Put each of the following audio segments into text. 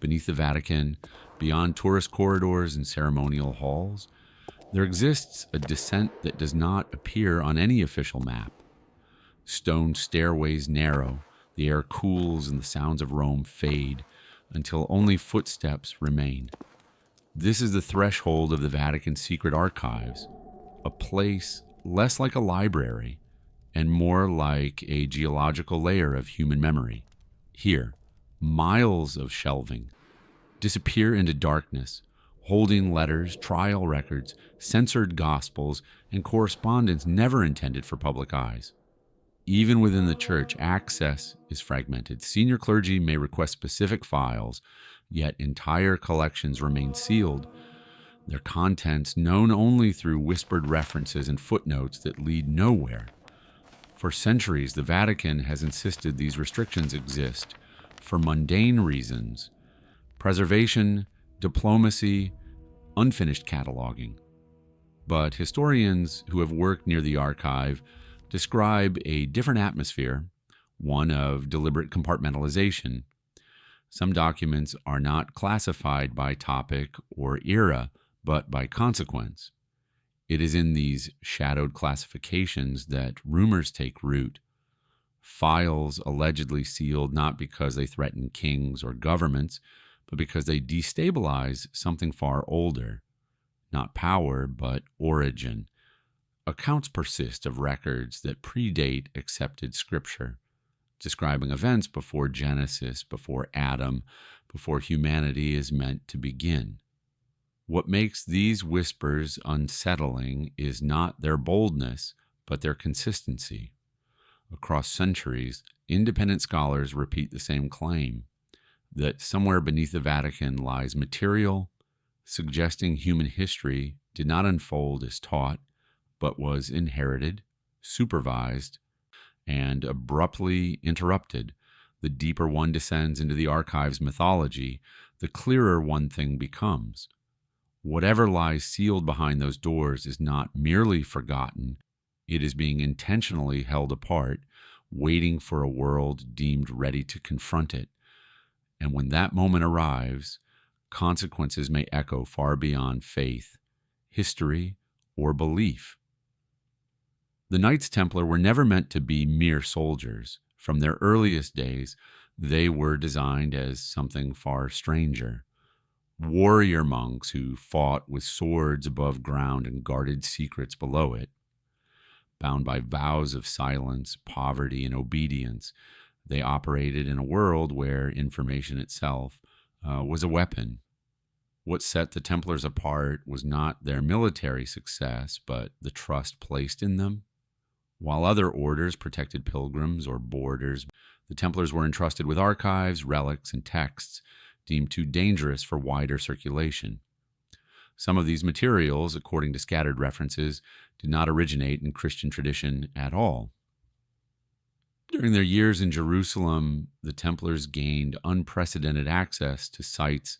Beneath the Vatican, beyond tourist corridors and ceremonial halls, there exists a descent that does not appear on any official map. Stone stairways narrow, the air cools, and the sounds of Rome fade until only footsteps remain. This is the threshold of the Vatican's secret archives, a place less like a library and more like a geological layer of human memory. Here, miles of shelving disappear into darkness, holding letters, trial records, censored gospels, and correspondence never intended for public eyes. Even within the church, access is fragmented. Senior clergy may request specific files, yet entire collections remain sealed, their contents known only through whispered references and footnotes that lead nowhere. For centuries, the Vatican has insisted these restrictions exist for mundane reasons: preservation, diplomacy, unfinished cataloging. But historians who have worked near the archive describe a different atmosphere, one of deliberate compartmentalization. Some documents are not classified by topic or era, but by consequence. It is in these shadowed classifications that rumors take root. Files allegedly sealed not because they threaten kings or governments, but because they destabilize something far older. Not power, but origin. Accounts persist of records that predate accepted scripture, describing events before Genesis, before Adam, before humanity is meant to begin. What makes these whispers unsettling is not their boldness, but their consistency. Across centuries, independent scholars repeat the same claim, that somewhere beneath the Vatican lies material, suggesting human history did not unfold as taught, but was inherited, supervised, and abruptly interrupted. The deeper one descends into the archive's mythology, the clearer one thing becomes. Whatever lies sealed behind those doors is not merely forgotten, it is being intentionally held apart, waiting for a world deemed ready to confront it. And when that moment arrives, consequences may echo far beyond faith, history, or belief. The Knights Templar were never meant to be mere soldiers. From their earliest days, they were designed as something far stranger. Warrior monks who fought with swords above ground and guarded secrets below it. Bound by vows of silence, poverty, and obedience, they operated in a world where information itself was a weapon. What set the Templars apart was not their military success, but the trust placed in them. While other orders protected pilgrims or boarders, the Templars were entrusted with archives, relics, and texts deemed too dangerous for wider circulation. Some of these materials, according to scattered references, did not originate in Christian tradition at all. During their years in Jerusalem, the Templars gained unprecedented access to sites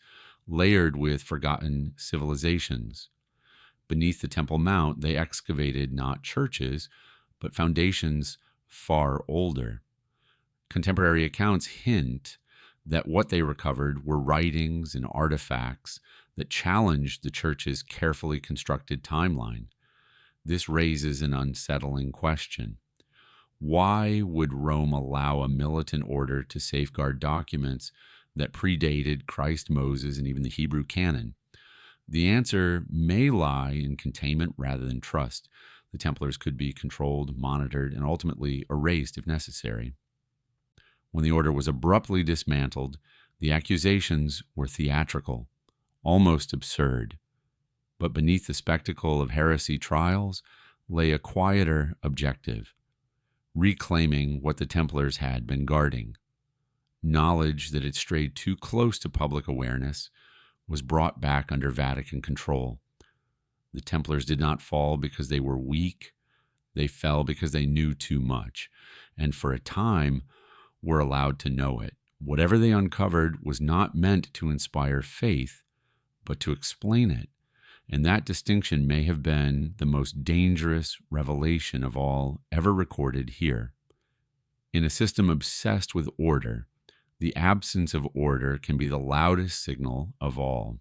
layered with forgotten civilizations. Beneath the Temple Mount, they excavated not churches, but foundations far older. Contemporary accounts hint that what they recovered were writings and artifacts that challenged the church's carefully constructed timeline. This raises an unsettling question. Why would Rome allow a militant order to safeguard documents that predated Christ, Moses, and even the Hebrew canon? The answer may lie in containment rather than trust. The Templars could be controlled, monitored, and ultimately erased if necessary. When the order was abruptly dismantled, the accusations were theatrical, almost absurd. But beneath the spectacle of heresy trials lay a quieter objective, reclaiming what the Templars had been guarding. Knowledge that had strayed too close to public awareness was brought back under Vatican control. The Templars did not fall because they were weak. They fell because they knew too much, and for a time were allowed to know it. Whatever they uncovered was not meant to inspire faith, but to explain it. And that distinction may have been the most dangerous revelation of all ever recorded here. In a system obsessed with order, The absence of order can be the loudest signal of all.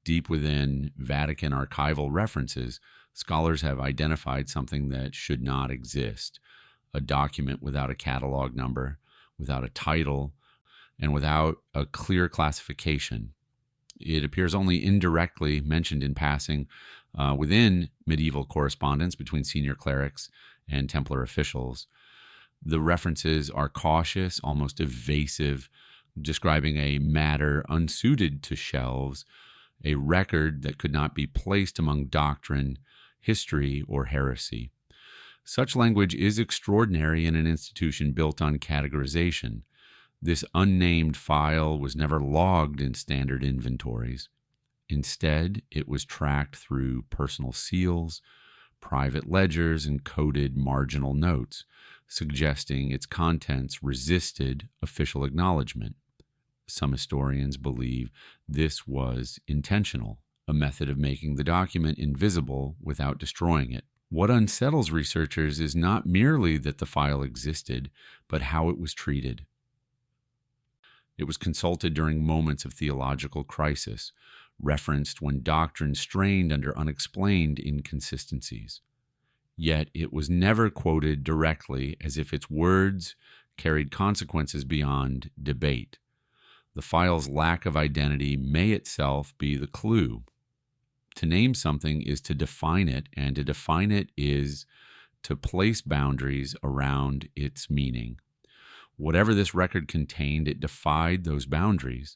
Deep within Vatican archival references, scholars have identified something that should not exist: a document without a catalog number, without a title, and without a clear classification. It appears only indirectly mentioned in passing within medieval correspondence between senior clerics and Templar officials. The references are cautious, almost evasive, describing a matter unsuited to shelves, a record that could not be placed among doctrine, history, or heresy. Such language is extraordinary in an institution built on categorization. This unnamed file was never logged in standard inventories. Instead, it was tracked through personal seals, private ledgers, and coded marginal notes, suggesting its contents resisted official acknowledgement. Some historians believe this was intentional, a method of making the document invisible without destroying it. What unsettles researchers is not merely that the file existed, but how it was treated. It was consulted during moments of theological crisis, referenced when doctrine strained under unexplained inconsistencies. Yet it was never quoted directly, as if its words carried consequences beyond debate. The file's lack of identity may itself be the clue. To name something is to define it, and to define it is to place boundaries around its meaning. Whatever this record contained, it defied those boundaries,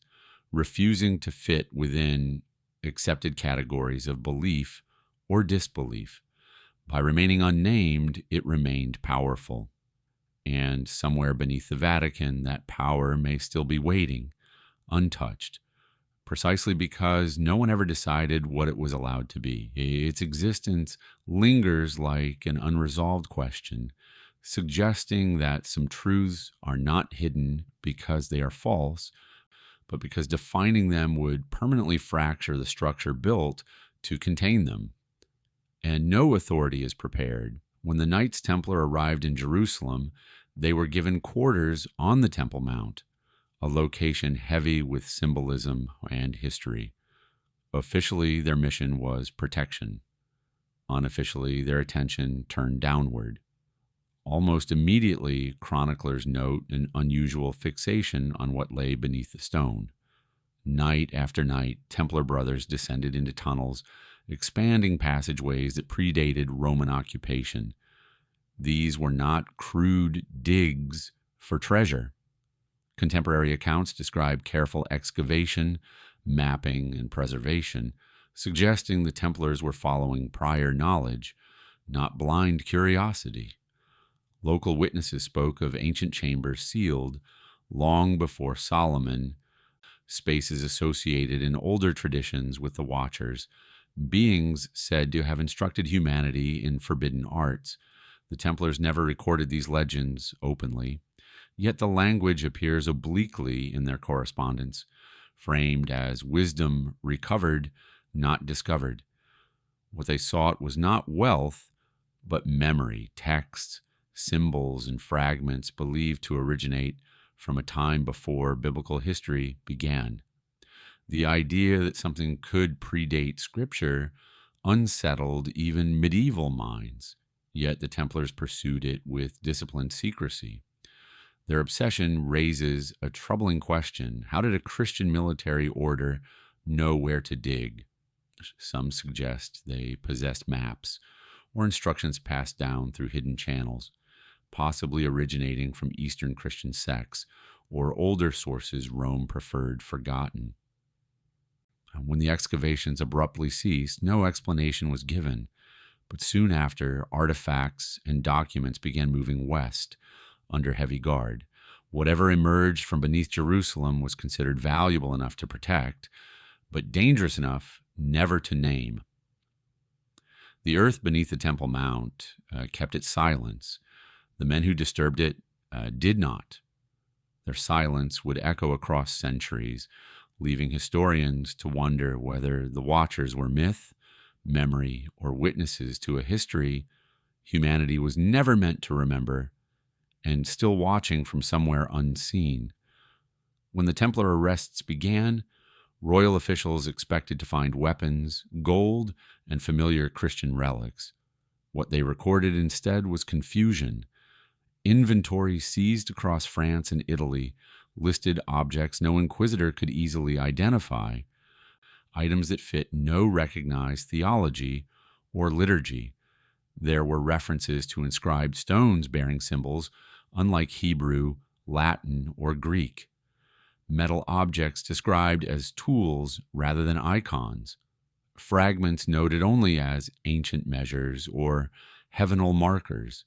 refusing to fit within accepted categories of belief or disbelief. By remaining unnamed, it remained powerful. And somewhere beneath the Vatican, that power may still be waiting, untouched, precisely because no one ever decided what it was allowed to be. Its existence lingers like an unresolved question, suggesting that some truths are not hidden because they are false, but because defining them would permanently fracture the structure built to contain them. And no authority is prepared. When the Knights Templar arrived in Jerusalem, they were given quarters on the Temple Mount, a location heavy with symbolism and history. Officially, their mission was protection. Unofficially, their attention turned downward. Almost immediately, chroniclers note an unusual fixation on what lay beneath the stone. Night after night, Templar brothers descended into tunnels, expanding passageways that predated Roman occupation. These were not crude digs for treasure. Contemporary accounts describe careful excavation, mapping, and preservation, suggesting the Templars were following prior knowledge, not blind curiosity. Local witnesses spoke of ancient chambers sealed long before Solomon, spaces associated in older traditions with the Watchers, beings said to have instructed humanity in forbidden arts. The Templars never recorded these legends openly, yet the language appears obliquely in their correspondence, framed as wisdom recovered, not discovered. What they sought was not wealth, but memory, texts, symbols, and fragments believed to originate from a time before biblical history began. The idea that something could predate Scripture unsettled even medieval minds, yet the Templars pursued it with disciplined secrecy. Their obsession raises a troubling question. How did a Christian military order know where to dig? Some suggest they possessed maps or instructions passed down through hidden channels, possibly originating from Eastern Christian sects or older sources Rome preferred forgotten. When the excavations abruptly ceased, no explanation was given, but soon after, artifacts and documents began moving west under heavy guard. Whatever emerged from beneath Jerusalem was considered valuable enough to protect, but dangerous enough never to name. The earth beneath the Temple Mount kept its silence. The men who disturbed it did not. Their silence would echo across centuries, leaving historians to wonder whether the Watchers were myth, memory, or witnesses to a history humanity was never meant to remember and still watching from somewhere unseen. When the Templar arrests began, royal officials expected to find weapons, gold, and familiar Christian relics. What they recorded instead was confusion. Inventories seized across France and Italy listed objects no inquisitor could easily identify, items that fit no recognized theology or liturgy. There were references to inscribed stones bearing symbols unlike Hebrew, Latin, or Greek. Metal objects described as tools rather than icons. Fragments noted only as ancient measures or heavenal markers,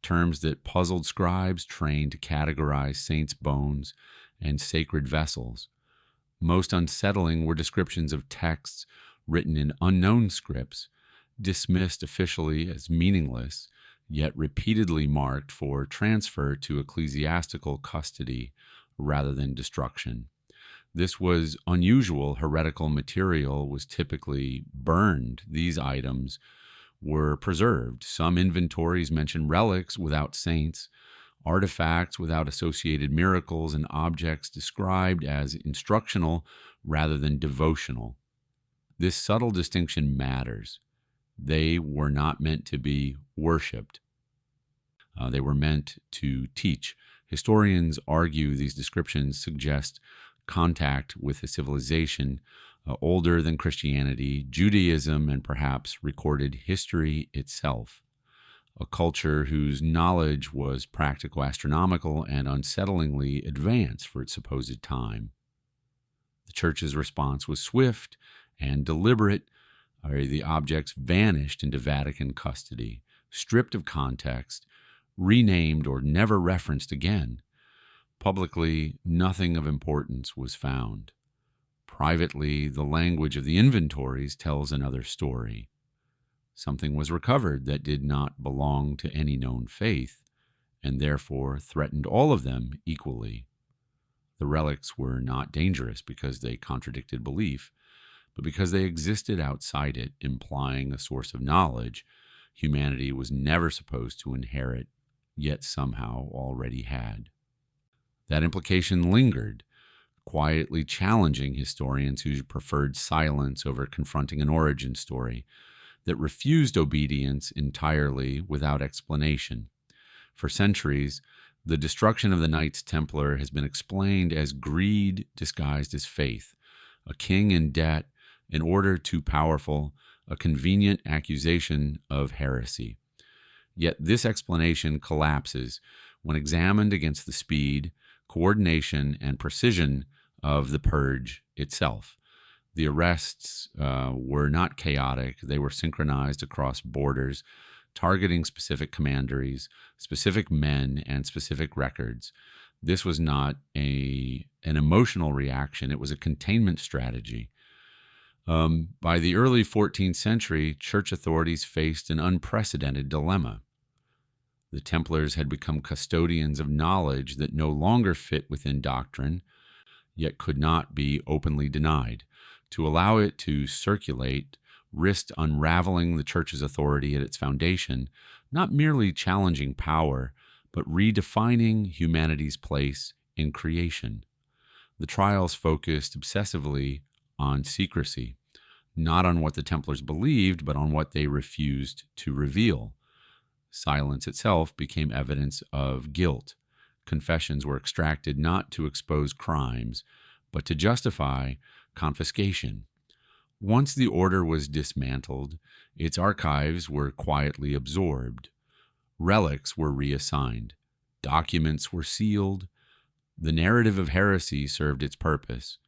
terms that puzzled scribes trained to categorize saints' bones and sacred vessels. Most unsettling were descriptions of texts written in unknown scripts, dismissed officially as meaningless, yet repeatedly marked for transfer to ecclesiastical custody rather than destruction. This was unusual. Heretical material was typically burned. These items were preserved. Some inventories mention relics without saints, artifacts without associated miracles, and objects described as instructional rather than devotional. This subtle distinction matters. They were not meant to be worshipped. They were meant to teach. Historians argue these descriptions suggest contact with a civilization older than Christianity, Judaism, and perhaps recorded history itself. A culture whose knowledge was practical, astronomical, and unsettlingly advanced for its supposed time. The church's response was swift and deliberate. The objects vanished into Vatican custody, stripped of context, renamed, or never referenced again. Publicly, nothing of importance was found. Privately, the language of the inventories tells another story. Something was recovered that did not belong to any known faith, and therefore threatened all of them equally. The relics were not dangerous because they contradicted belief, but because they existed outside it, implying a source of knowledge humanity was never supposed to inherit, yet somehow already had. That implication lingered, quietly challenging historians who preferred silence over confronting an origin story, that refused obedience entirely without explanation. For centuries, the destruction of the Knights Templar has been explained as greed disguised as faith, a king in debt, an order too powerful, a convenient accusation of heresy. Yet this explanation collapses when examined against the speed, coordination, and precision of the purge itself. The arrests were not chaotic. They were synchronized across borders, targeting specific commanderies, specific men, and specific records. This was not an emotional reaction. It was a containment strategy. By the early 14th century, church authorities faced an unprecedented dilemma. The Templars had become custodians of knowledge that no longer fit within doctrine, yet could not be openly denied. To allow it to circulate risked unraveling the church's authority at its foundation, not merely challenging power, but redefining humanity's place in creation. The trials focused obsessively on secrecy, not on what the Templars believed, but on what they refused to reveal. Silence itself became evidence of guilt. Confessions were extracted not to expose crimes, but to justify confiscation. Once the order was dismantled, its archives were quietly absorbed. Relics were reassigned. Documents were sealed. The narrative of heresy served its purpose,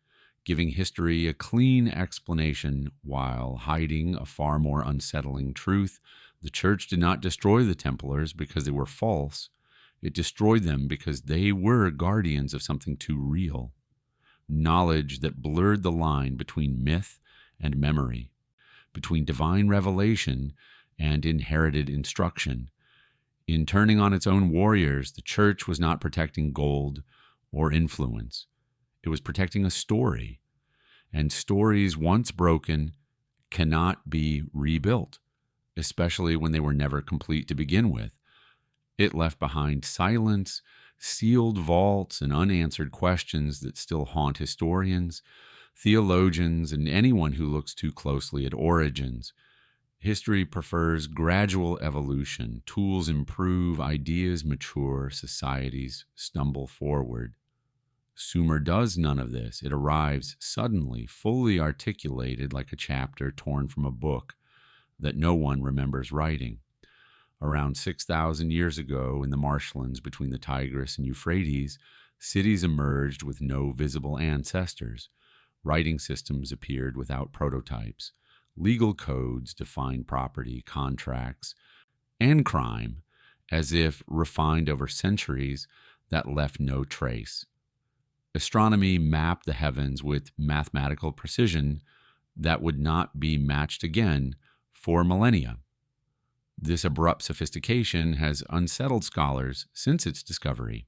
giving history a clean explanation while hiding a far more unsettling truth. The church did not destroy the Templars because they were false. It destroyed them because they were guardians of something too real. Knowledge that blurred the line between myth and memory, between divine revelation and inherited instruction. In turning on its own warriors, the church was not protecting gold or influence. It was protecting a story, and stories once broken cannot be rebuilt, especially when they were never complete to begin with. It left behind silence, sealed vaults and unanswered questions that still haunt historians, theologians, and anyone who looks too closely at origins. History prefers gradual evolution. Tools improve, ideas mature, societies stumble forward. Sumer does none of this. It arrives suddenly, fully articulated like a chapter torn from a book that no one remembers writing. Around 6,000 years ago, in the marshlands between the Tigris and Euphrates, cities emerged with no visible ancestors. Writing systems appeared without prototypes. Legal codes defined property, contracts, and crime as if refined over centuries that left no trace. Astronomy mapped the heavens with mathematical precision that would not be matched again for millennia. This abrupt sophistication has unsettled scholars since its discovery.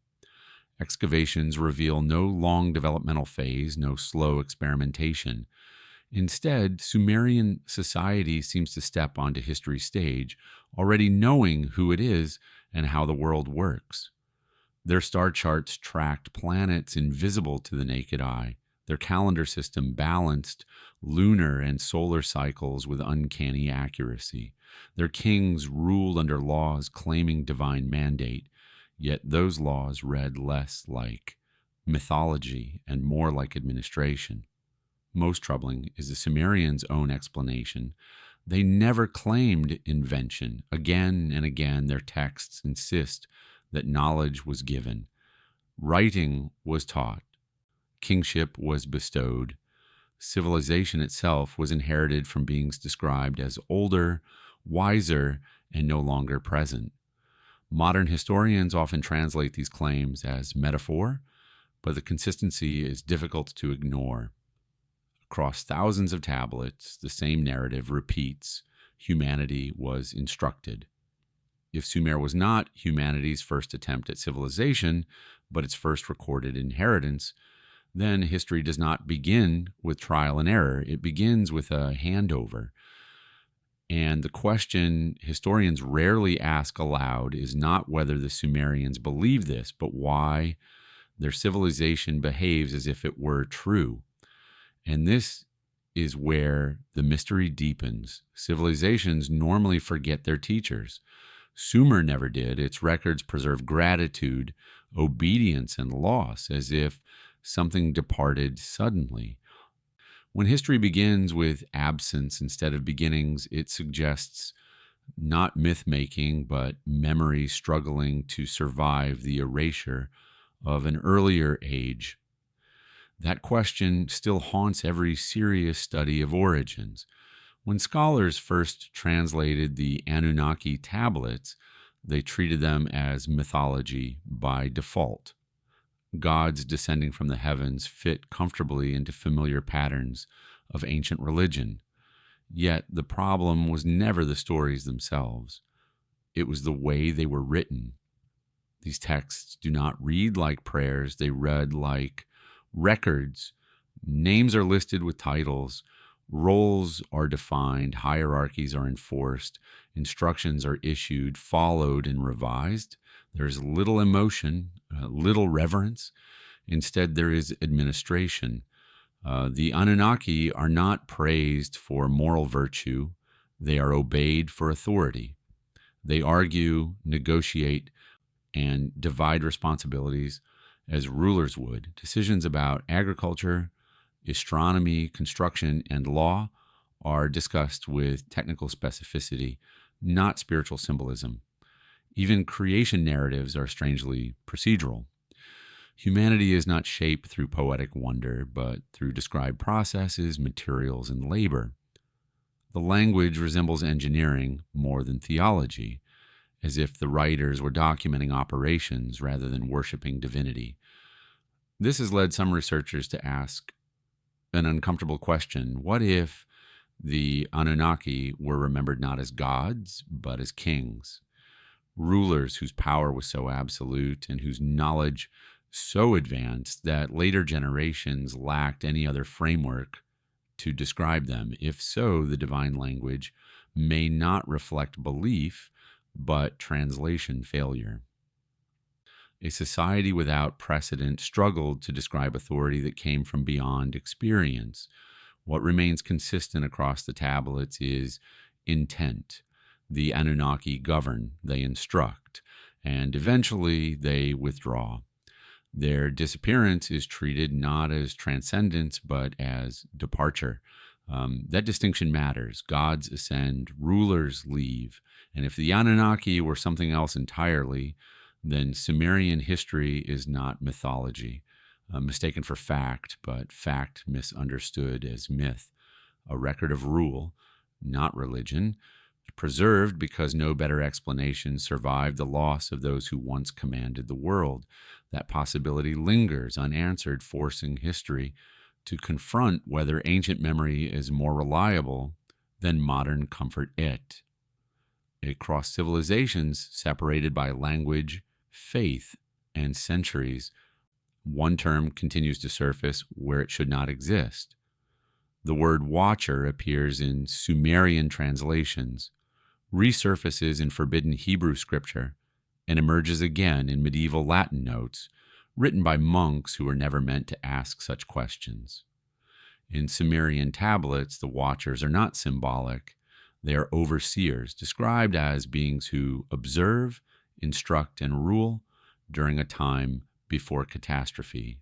Excavations reveal no long developmental phase, no slow experimentation. Instead, Sumerian society seems to step onto history's stage, already knowing who it is and how the world works. Their star charts tracked planets invisible to the naked eye. Their calendar system balanced lunar and solar cycles with uncanny accuracy. Their kings ruled under laws claiming divine mandate, yet those laws read less like mythology and more like administration. Most troubling is the Sumerians' own explanation. They never claimed invention. Again and again, their texts insist that knowledge was given. Writing was taught. Kingship was bestowed. Civilization itself was inherited from beings described as older, wiser, and no longer present. Modern historians often translate these claims as metaphor, but the consistency is difficult to ignore. Across thousands of tablets, the same narrative repeats: humanity was instructed. If Sumer was not humanity's first attempt at civilization, but its first recorded inheritance, then history does not begin with trial and error. It begins with a handover. And the question historians rarely ask aloud is not whether the Sumerians believe this, but why their civilization behaves as if it were true. And this is where the mystery deepens. Civilizations normally forget their teachers. Sumer never did. Its records preserve gratitude, obedience, and loss, as if something departed suddenly. When history begins with absence instead of beginnings, it suggests not myth-making, but memory struggling to survive the erasure of an earlier age. That question still haunts every serious study of origins. When scholars first translated the Anunnaki tablets, they treated them as mythology by default. Gods descending from the heavens fit comfortably into familiar patterns of ancient religion. Yet the problem was never the stories themselves. It was the way they were written. These texts do not read like prayers, they read like records. Names are listed with titles. Roles are defined, hierarchies are enforced, instructions are issued, followed, and revised. There's little emotion, little reverence. Instead, there is administration. The Anunnaki are not praised for moral virtue. They are obeyed for authority. They argue, negotiate, and divide responsibilities as rulers would. Decisions about agriculture, astronomy, construction, and law are discussed with technical specificity, not spiritual symbolism. Even creation narratives are strangely procedural. Humanity is not shaped through poetic wonder, but through described processes, materials, and labor. The language resembles engineering more than theology, as if the writers were documenting operations rather than worshiping divinity. This has led some researchers to ask an uncomfortable question: what if the Anunnaki were remembered not as gods, but as kings? Rulers whose power was so absolute and whose knowledge so advanced that later generations lacked any other framework to describe them. If so, the divine language may not reflect belief, but translation failure. A society without precedent struggled to describe authority that came from beyond experience. What remains consistent across the tablets is intent. The Anunnaki govern, they instruct, and eventually they withdraw. Their disappearance is treated not as transcendence, but as departure. That distinction matters. Gods ascend, rulers leave. And if the Anunnaki were something else entirely, then Sumerian history is not mythology, mistaken for fact, but fact misunderstood as myth, a record of rule, not religion, preserved because no better explanation survived the loss of those who once commanded the world. That possibility lingers unanswered, forcing history to confront whether ancient memory is more reliable than modern comfort it. Across civilizations separated by language, faith, and centuries, one term continues to surface where it should not exist. The word watcher appears in Sumerian translations, resurfaces in forbidden Hebrew scripture, and emerges again in medieval Latin notes, written by monks who were never meant to ask such questions. In Sumerian tablets, the watchers are not symbolic. They are overseers, described as beings who observe, instruct, and rule during a time before catastrophe.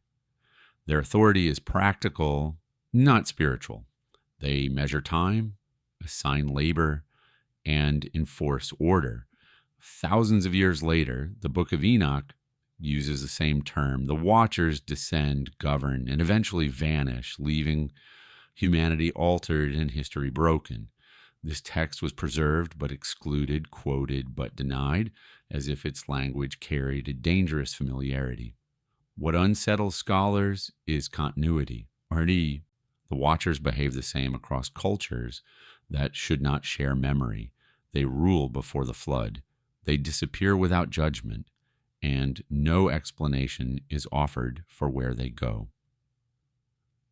Their authority is practical, not spiritual. They measure time, assign labor, and enforce order. Thousands of years later, the Book of Enoch uses the same term. The Watchers descend, govern, and eventually vanish, leaving humanity altered and history broken. This text was preserved but excluded, quoted but denied, as if its language carried a dangerous familiarity. What unsettles scholars is continuity. The Watchers behave the same across cultures that should not share memory. They rule before the flood. They disappear without judgment, and no explanation is offered for where they go.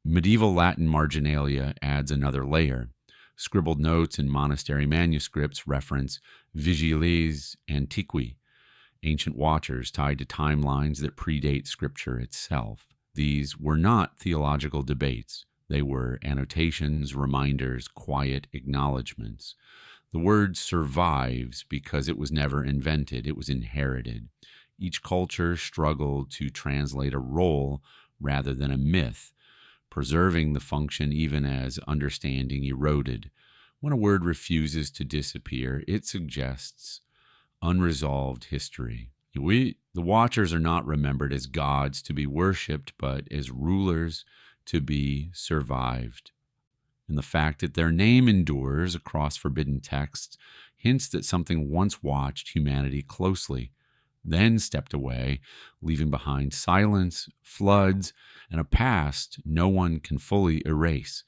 Medieval Latin marginalia adds another layer. Scribbled notes in monastery manuscripts reference vigiles antiqui, ancient watchers tied to timelines that predate Scripture itself. These were not theological debates. They were annotations, reminders, quiet acknowledgments. The word survives because it was never invented, it was inherited. Each culture struggled to translate a role rather than a myth, preserving the function even as understanding eroded. When a word refuses to disappear, it suggests unresolved history. The Watchers are not remembered as gods to be worshipped, but as rulers to be survived. And the fact that their name endures across forbidden texts hints that something once watched humanity closely, then stepped away, leaving behind silence, floods, and a past no one can fully erase.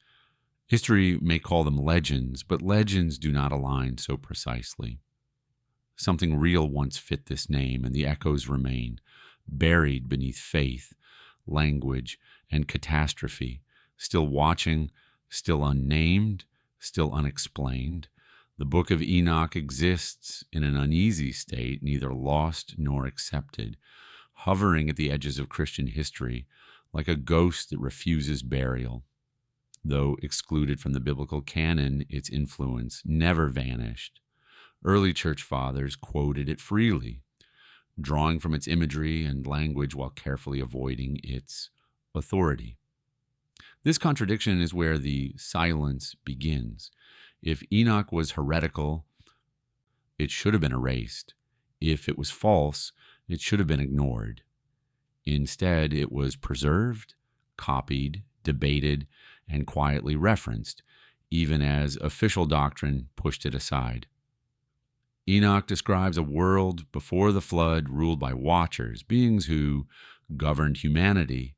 History may call them legends, but legends do not align so precisely. Something real once fit this name, and the echoes remain, buried beneath faith, language, and catastrophe, still watching, still unnamed, still unexplained. The Book of Enoch exists in an uneasy state, neither lost nor accepted, hovering at the edges of Christian history like a ghost that refuses burial. Though excluded from the biblical canon, its influence never vanished. Early church fathers quoted it freely, drawing from its imagery and language while carefully avoiding its authority. This contradiction is where the silence begins. If Enoch was heretical, it should have been erased. If it was false, it should have been ignored. Instead, it was preserved, copied, debated, and quietly referenced, even as official doctrine pushed it aside. Enoch describes a world before the flood ruled by watchers, beings who governed humanity,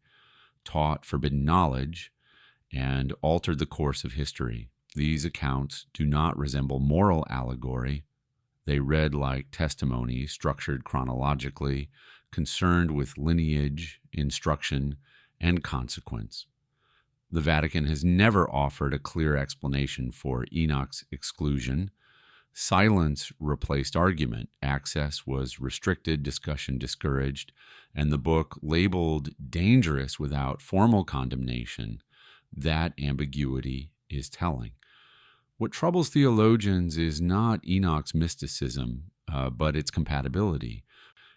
taught forbidden knowledge, and altered the course of history. These accounts do not resemble moral allegory. They read like testimony, structured chronologically, concerned with lineage, instruction, and consequence. The Vatican has never offered a clear explanation for Enoch's exclusion. Silence replaced argument. Access was restricted, discussion discouraged, and the book labeled dangerous without formal condemnation. That ambiguity is telling. What troubles theologians is not Enoch's mysticism, but its compatibility.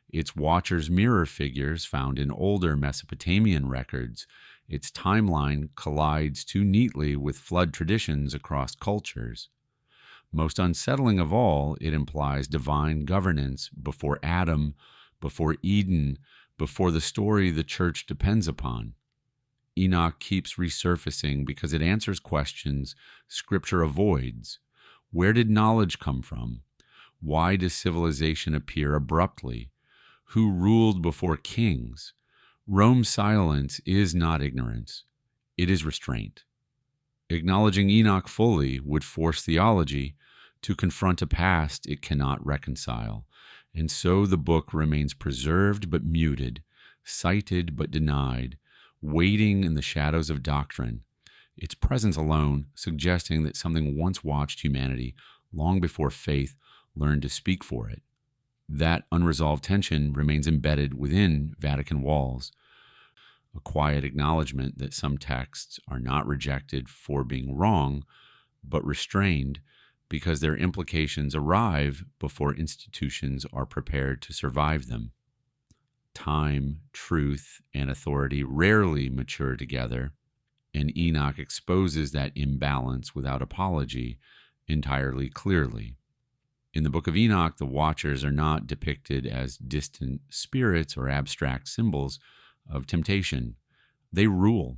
Its Watchers mirror figures found in older Mesopotamian records. Its timeline collides too neatly with flood traditions across cultures. Most unsettling of all, it implies divine governance before Adam, before Eden, before the story the church depends upon. Enoch keeps resurfacing because it answers questions Scripture avoids. Where did knowledge come from? Why does civilization appear abruptly? Who ruled before kings? Rome's silence is not ignorance, it is restraint. Acknowledging Enoch fully would force theology to confront a past it cannot reconcile, and so the book remains preserved but muted, cited but denied, waiting in the shadows of doctrine, its presence alone suggesting that something once watched humanity long before faith learned to speak for it. That unresolved tension remains embedded within Vatican walls, a quiet acknowledgement that some texts are not rejected for being wrong, but restrained because their implications arrive before institutions are prepared to survive them. Time, truth, and authority rarely mature together, and Enoch exposes that imbalance without apology entirely clearly. In the Book of Enoch, the Watchers are not depicted as distant spirits or abstract symbols of temptation. They rule,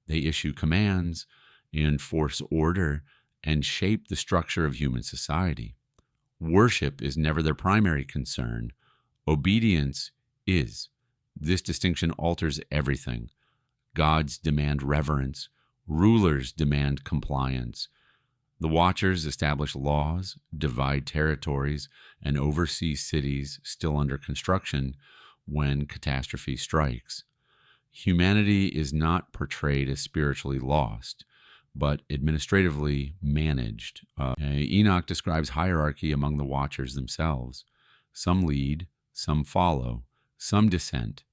they issue commands, enforce order, and shape the structure of human society. Worship is never their primary concern. Obedience is. This distinction alters everything. Gods demand reverence. Rulers demand compliance. The Watchers establish laws, divide territories, and oversee cities still under construction when catastrophe strikes. Humanity is not portrayed as spiritually lost, but administratively managed. Enoch describes hierarchy among the Watchers themselves. Some lead, some follow, some dissent.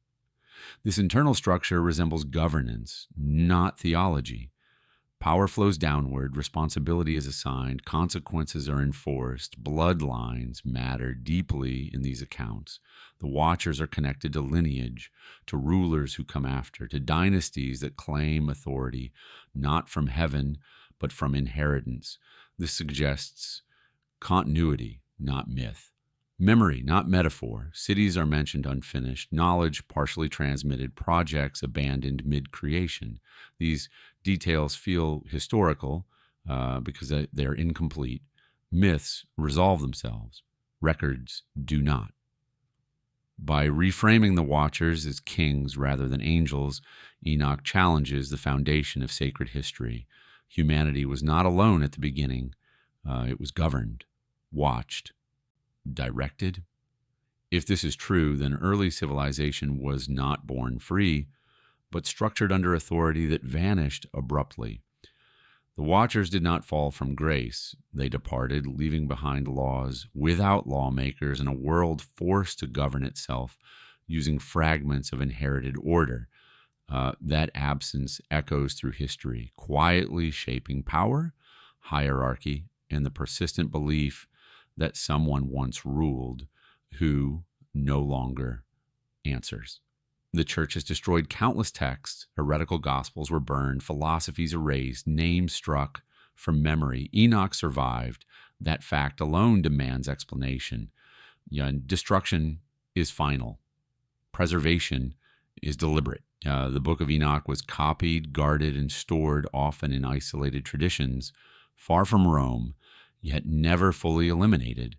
This internal structure resembles governance, not theology. Power flows downward, responsibility is assigned, consequences are enforced, bloodlines matter deeply in these accounts. The Watchers are connected to lineage, to rulers who come after, to dynasties that claim authority, not from heaven, but from inheritance. This suggests continuity, not myth. Memory, not metaphor. Cities are mentioned unfinished, knowledge partially transmitted, projects abandoned mid-creation. These details feel historical because they're incomplete. Myths resolve themselves. Records do not. By reframing the Watchers as kings rather than angels, Enoch challenges the foundation of sacred history. Humanity was not alone at the beginning. It was governed, watched, directed. If this is true, then early civilization was not born free, but structured under authority that vanished abruptly. The Watchers did not fall from grace. They departed, leaving behind laws without lawmakers and a world forced to govern itself using fragments of inherited order. That absence echoes through history, quietly shaping power, hierarchy, and the persistent belief that someone once ruled who no longer answers. The church has destroyed countless texts. Heretical gospels were burned, philosophies erased, names struck from memory. Enoch survived. That fact alone demands explanation. Destruction is final. Preservation is deliberate. The Book of Enoch was copied, guarded, and stored often in isolated traditions, far from Rome, yet never fully eliminated.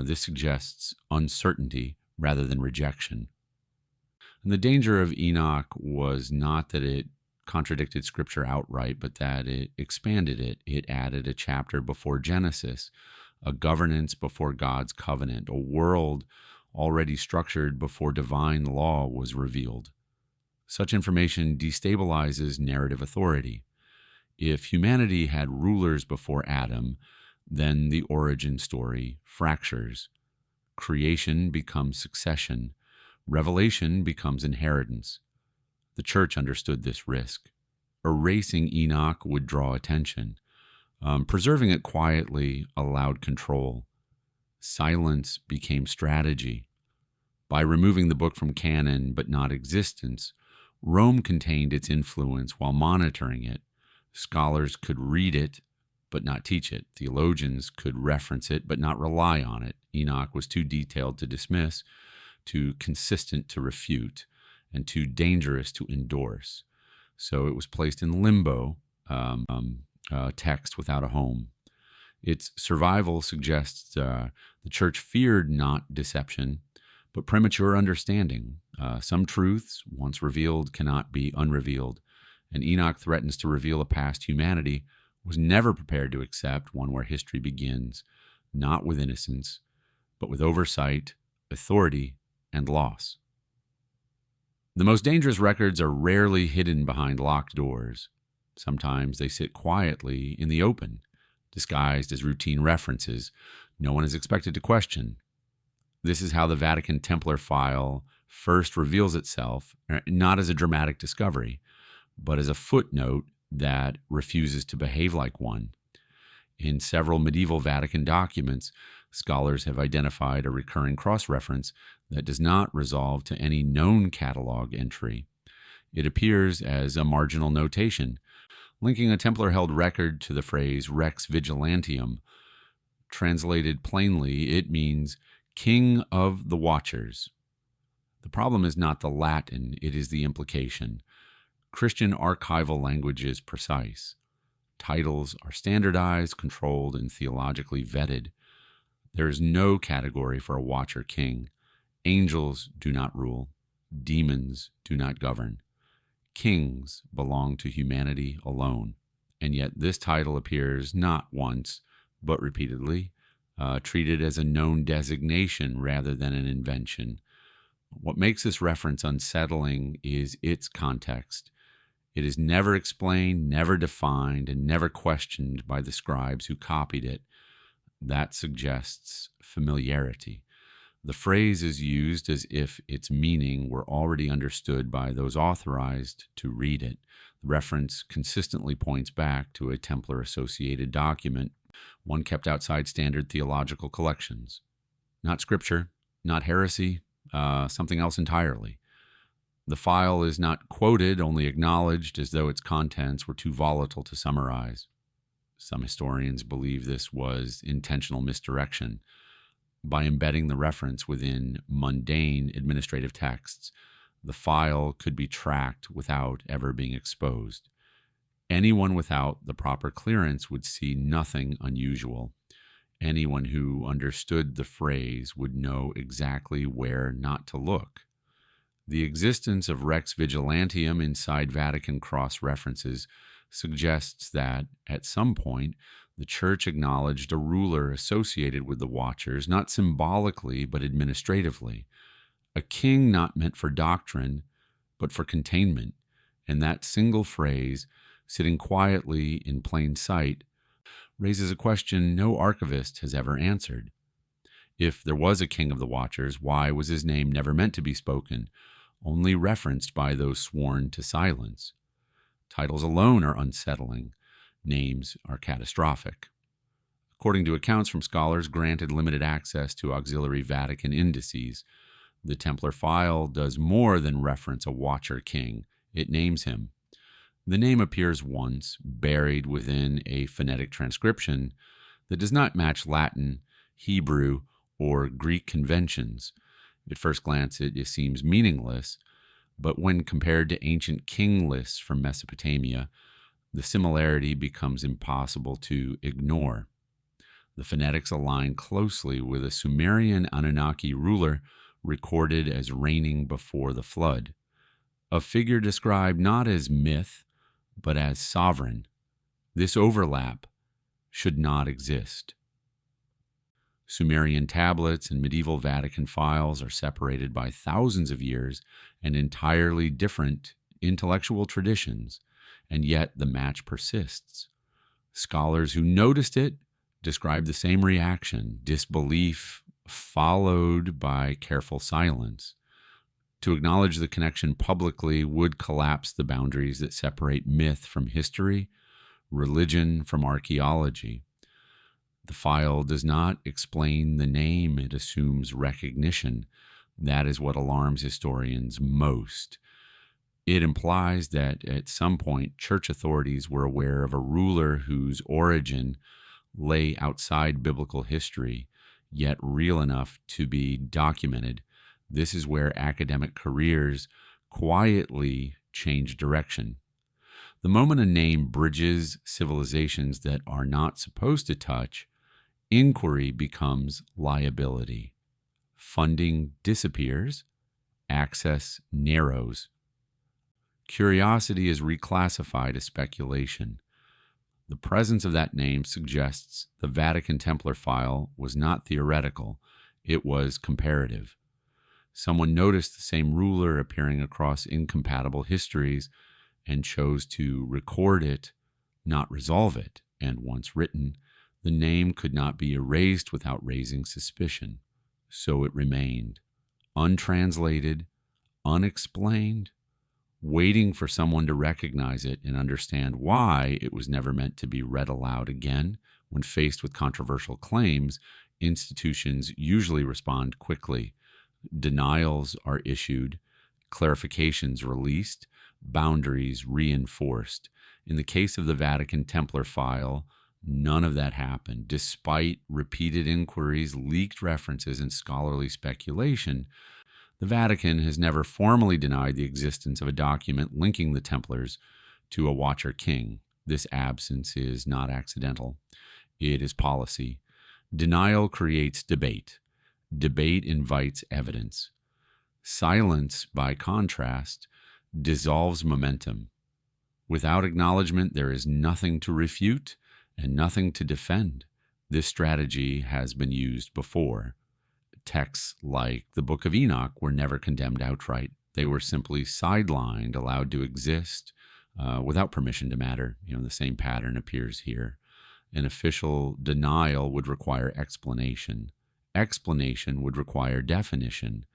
This suggests uncertainty rather than rejection. And the danger of Enoch was not that it contradicted Scripture outright, but that it expanded it. It added a chapter before Genesis, a governance before God's covenant, a world already structured before divine law was revealed. Such information destabilizes narrative authority. If humanity had rulers before Adam, Then the origin story fractures. Creation becomes succession. Revelation becomes inheritance. The church understood this risk. Erasing Enoch would draw attention. Preserving it quietly allowed control. Silence became strategy. By removing the book from canon but not existence, Rome contained its influence while monitoring it. Scholars could read it but not teach it. Theologians could reference it but not rely on it. Enoch was too detailed to dismiss, too consistent to refute, and too dangerous to endorse. So it was placed in limbo, text without a home. Its survival suggests the church feared not deception, but premature understanding. Some truths, once revealed, cannot be unrevealed, and Enoch threatens to reveal a past humanity was never prepared to accept, one where history begins, not with innocence, but with oversight, authority, and loss. The most dangerous records are rarely hidden behind locked doors. Sometimes they sit quietly in the open, disguised as routine references. No one is expected to question. This is how the Vatican Templar file first reveals itself, not as a dramatic discovery, but as a footnote that refuses to behave like one. In several medieval Vatican documents, scholars have identified a recurring cross-reference that does not resolve to any known catalog entry. It appears as a marginal notation, linking a Templar-held record to the phrase Rex Vigilantium. Translated plainly, it means King of the Watchers. The problem is not the Latin, it is the implication. Christian archival language is precise. Titles are standardized, controlled, and theologically vetted. There is no category for a watcher king. Angels do not rule. Demons do not govern. Kings belong to humanity alone. And yet this title appears not once, but repeatedly, treated as a known designation rather than an invention. What makes this reference unsettling is its context. It is never explained, never defined, and never questioned by the scribes who copied it. That suggests familiarity. The phrase is used as if its meaning were already understood by those authorized to read it. The reference consistently points back to a Templar-associated document, one kept outside standard theological collections. Not scripture, not heresy, something else entirely. The file is not quoted, only acknowledged, as though its contents were too volatile to summarize. Some historians believe this was intentional misdirection. By embedding the reference within mundane administrative texts, the file could be tracked without ever being exposed. Anyone without the proper clearance would see nothing unusual. Anyone who understood the phrase would know exactly where not to look. The existence of Rex Vigilantium inside Vatican cross references suggests that, at some point, the Church acknowledged a ruler associated with the Watchers, not symbolically but administratively. A king not meant for doctrine, but for containment, and that single phrase, sitting quietly in plain sight, raises a question no archivist has ever answered. If there was a king of the Watchers, why was his name never meant to be spoken, only referenced by those sworn to silence? Titles alone are unsettling. Names are catastrophic. According to accounts from scholars granted limited access to auxiliary Vatican indices, the Templar file does more than reference a Watcher king. It names him. The name appears once, buried within a phonetic transcription that does not match Latin, Hebrew, or Greek conventions. At first glance, it seems meaningless, but when compared to ancient king lists from Mesopotamia, the similarity becomes impossible to ignore. The phonetics align closely with a Sumerian Anunnaki ruler recorded as reigning before the flood, a figure described not as myth, but as sovereign. This overlap should not exist. Sumerian tablets and medieval Vatican files are separated by thousands of years and entirely different intellectual traditions, and yet the match persists. Scholars who noticed it describe the same reaction, disbelief followed by careful silence. To acknowledge the connection publicly would collapse the boundaries that separate myth from history, religion from archaeology. The file does not explain the name, it assumes recognition. That is what alarms historians most. It implies that at some point, church authorities were aware of a ruler whose origin lay outside biblical history, yet real enough to be documented. This is where academic careers quietly change direction. The moment a name bridges civilizations that are not supposed to touch, inquiry becomes liability. Funding disappears, access narrows. Curiosity is reclassified as speculation. The presence of that name suggests the Vatican Templar file was not theoretical, it was comparative. Someone noticed the same ruler appearing across incompatible histories and chose to record it, not resolve it, and once written, the name could not be erased without raising suspicion. So it remained, untranslated, unexplained, waiting for someone to recognize it and understand why it was never meant to be read aloud again. When faced with controversial claims, institutions usually respond quickly. Denials are issued, clarifications released, boundaries reinforced. In the case of the Vatican Templar file, none of that happened. Despite repeated inquiries, leaked references, and scholarly speculation, the Vatican has never formally denied the existence of a document linking the Templars to a Watcher king. This absence is not accidental. It is policy. Denial creates debate. Debate invites evidence. Silence, by contrast, dissolves momentum. Without acknowledgement, there is nothing to refute and nothing to defend. This strategy has been used before. Texts like the Book of Enoch were never condemned outright. They were simply sidelined, allowed to exist without permission to matter. The same pattern appears here. An official denial would require explanation. Explanation would require definition.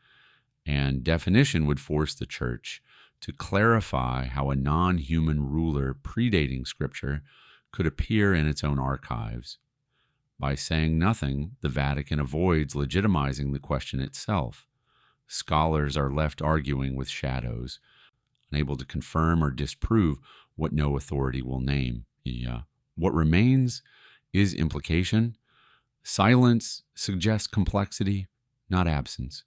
And definition would force the church to clarify how a non-human ruler predating Scripture could appear in its own archives. By saying nothing, the Vatican avoids legitimizing the question itself. Scholars are left arguing with shadows, unable to confirm or disprove what no authority will name. What remains is implication. Silence suggests complexity, not absence.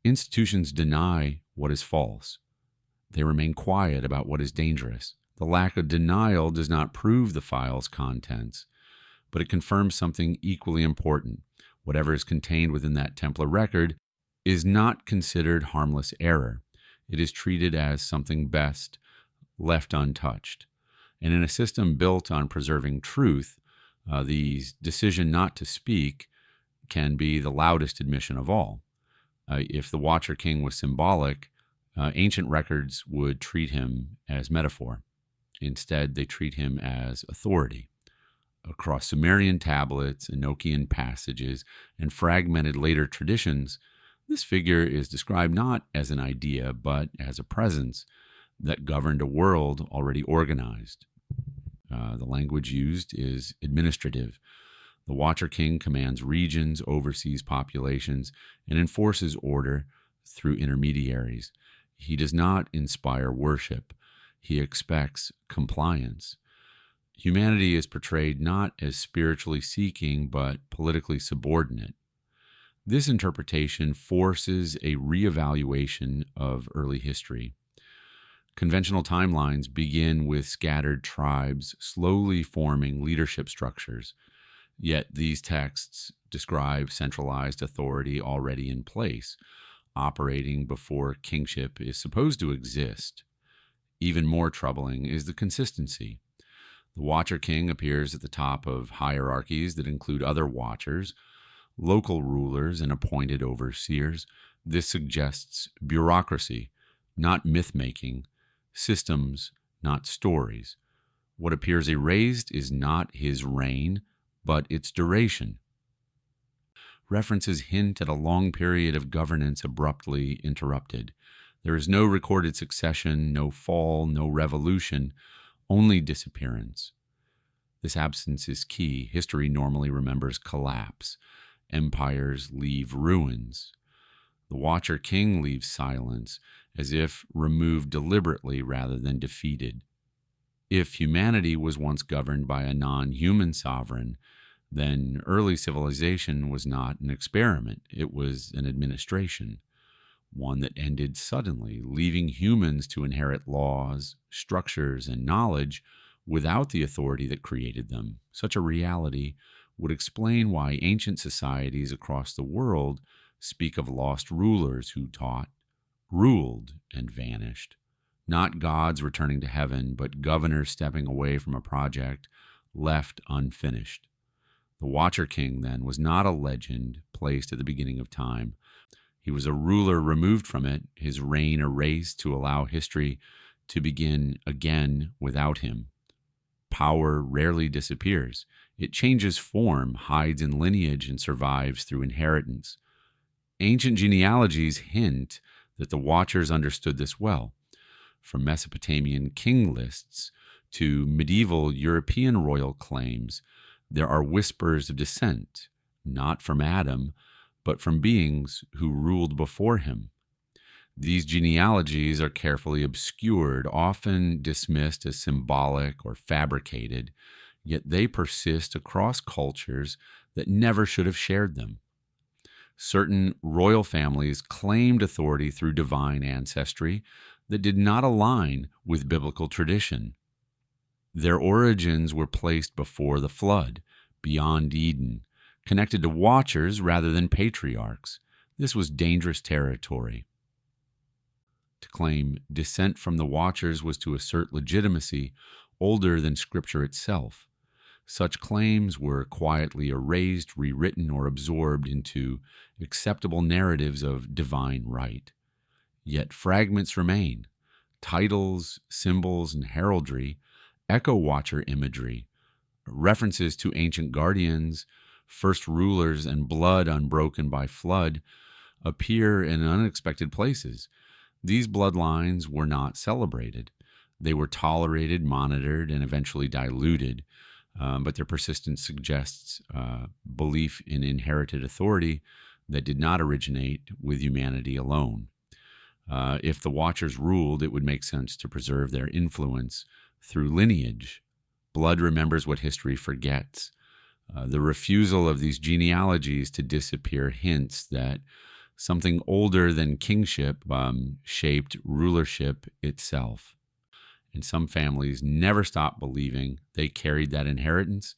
Institutions deny what is false. They remain quiet about what is dangerous. The lack of denial does not prove the file's contents, but it confirms something equally important. Whatever is contained within that Templar record is not considered harmless error. It is treated as something best left untouched. And in a system built on preserving truth, the decision not to speak can be the loudest admission of all. If the Watcher King was symbolic, ancient records would treat him as metaphor. Instead, they treat him as authority. Across Sumerian tablets, Enochian passages, and fragmented later traditions, this figure is described not as an idea, but as a presence that governed a world already organized. The language used is administrative. The Watcher King commands regions, oversees populations, and enforces order through intermediaries. He does not inspire worship. He expects compliance. Humanity is portrayed not as spiritually seeking, but politically subordinate. This interpretation forces a reevaluation of early history. Conventional timelines begin with scattered tribes slowly forming leadership structures, yet these texts describe centralized authority already in place, operating before kingship is supposed to exist. Even more troubling is the consistency. The Watcher King appears at the top of hierarchies that include other watchers, local rulers, and appointed overseers. This suggests bureaucracy, not myth-making, systems, not stories. What appears erased is not his reign, but its duration. References hint at a long period of governance abruptly interrupted. There is no recorded succession, no fall, no revolution, only disappearance. This absence is key. History normally remembers collapse. Empires leave ruins. The Watcher King leaves silence, as if removed deliberately rather than defeated. If humanity was once governed by a non-human sovereign, then early civilization was not an experiment. It was an administration, one that ended suddenly, leaving humans to inherit laws, structures, and knowledge without the authority that created them. Such a reality would explain why ancient societies across the world speak of lost rulers who taught, ruled, and vanished. Not gods returning to heaven, but governors stepping away from a project left unfinished. The Watcher King, then, was not a legend placed at the beginning of time. He was a ruler removed from it, his reign erased to allow history to begin again without him. Power rarely disappears. It changes form, hides in lineage, and survives through inheritance. Ancient genealogies hint that the Watchers understood this well. From Mesopotamian king lists to medieval European royal claims, there are whispers of descent, not from Adam, but from beings who ruled before him. These genealogies are carefully obscured, often dismissed as symbolic or fabricated, yet they persist across cultures that never should have shared them. Certain royal families claimed authority through divine ancestry that did not align with biblical tradition. Their origins were placed before the flood, beyond Eden, connected to watchers rather than patriarchs. This was dangerous territory. To claim descent from the Watchers was to assert legitimacy older than Scripture itself. Such claims were quietly erased, rewritten, or absorbed into acceptable narratives of divine right. Yet fragments remain. Titles, symbols, and heraldry echo Watcher imagery. References to ancient guardians, first rulers, and blood unbroken by flood appear in unexpected places. These bloodlines were not celebrated. They were tolerated, monitored, and eventually diluted. But their persistence suggests belief in inherited authority that did not originate with humanity alone. If the Watchers ruled, it would make sense to preserve their influence through lineage. Blood remembers what history forgets. The refusal of these genealogies to disappear hints that something older than kingship shaped rulership itself. And some families never stopped believing they carried that inheritance,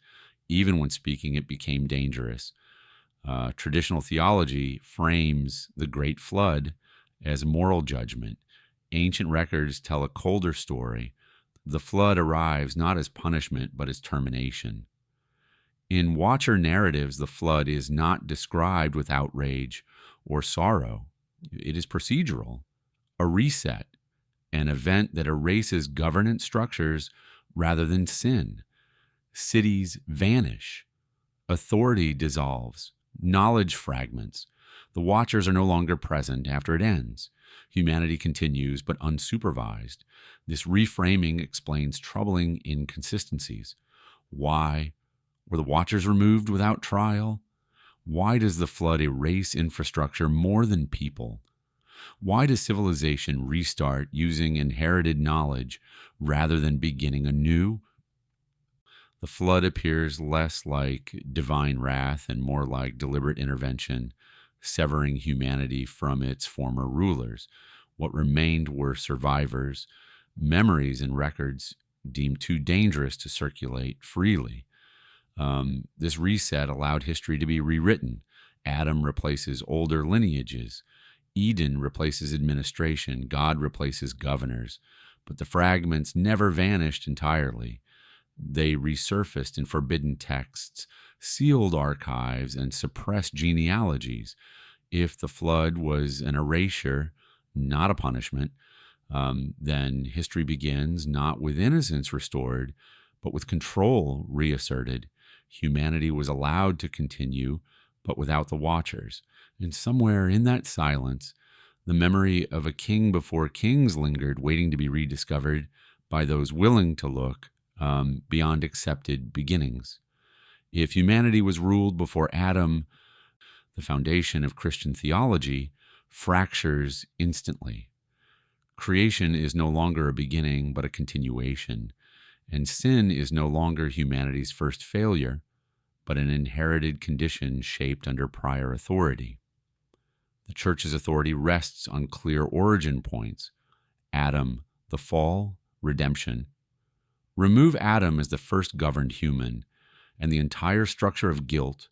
even when speaking it became dangerous. Traditional theology frames the Great Flood as moral judgment. Ancient records tell a colder story. The flood arrives not as punishment, but as termination. In Watcher narratives, the flood is not described with outrage or sorrow. It is procedural, a reset, an event that erases governance structures rather than sin. Cities vanish. Authority dissolves. Knowledge fragments. The Watchers are no longer present after it ends. Humanity continues, but unsupervised. This reframing explains troubling inconsistencies. Why were the Watchers removed without trial? Why does the flood erase infrastructure more than people? Why does civilization restart using inherited knowledge rather than beginning anew? The flood appears less like divine wrath and more like deliberate intervention, severing humanity from its former rulers. What remained were survivors, memories and records deemed too dangerous to circulate freely. This reset allowed history to be rewritten. Adam replaces older lineages. Eden replaces administration. God replaces governors. But the fragments never vanished entirely. They resurfaced in forbidden texts, sealed archives, and suppressed genealogies. If the flood was an erasure, not a punishment, then history begins not with innocence restored, but with control reasserted. Humanity was allowed to continue, but without the Watchers. And somewhere in that silence, the memory of a king before kings lingered, waiting to be rediscovered by those willing to look beyond accepted beginnings. If humanity was ruled before Adam, the foundation of Christian theology fractures instantly. Creation is no longer a beginning, but a continuation, and sin is no longer humanity's first failure, but an inherited condition shaped under prior authority. The Church's authority rests on clear origin points: Adam, the fall, redemption. Remove Adam as the first governed human, and the entire structure of guilt,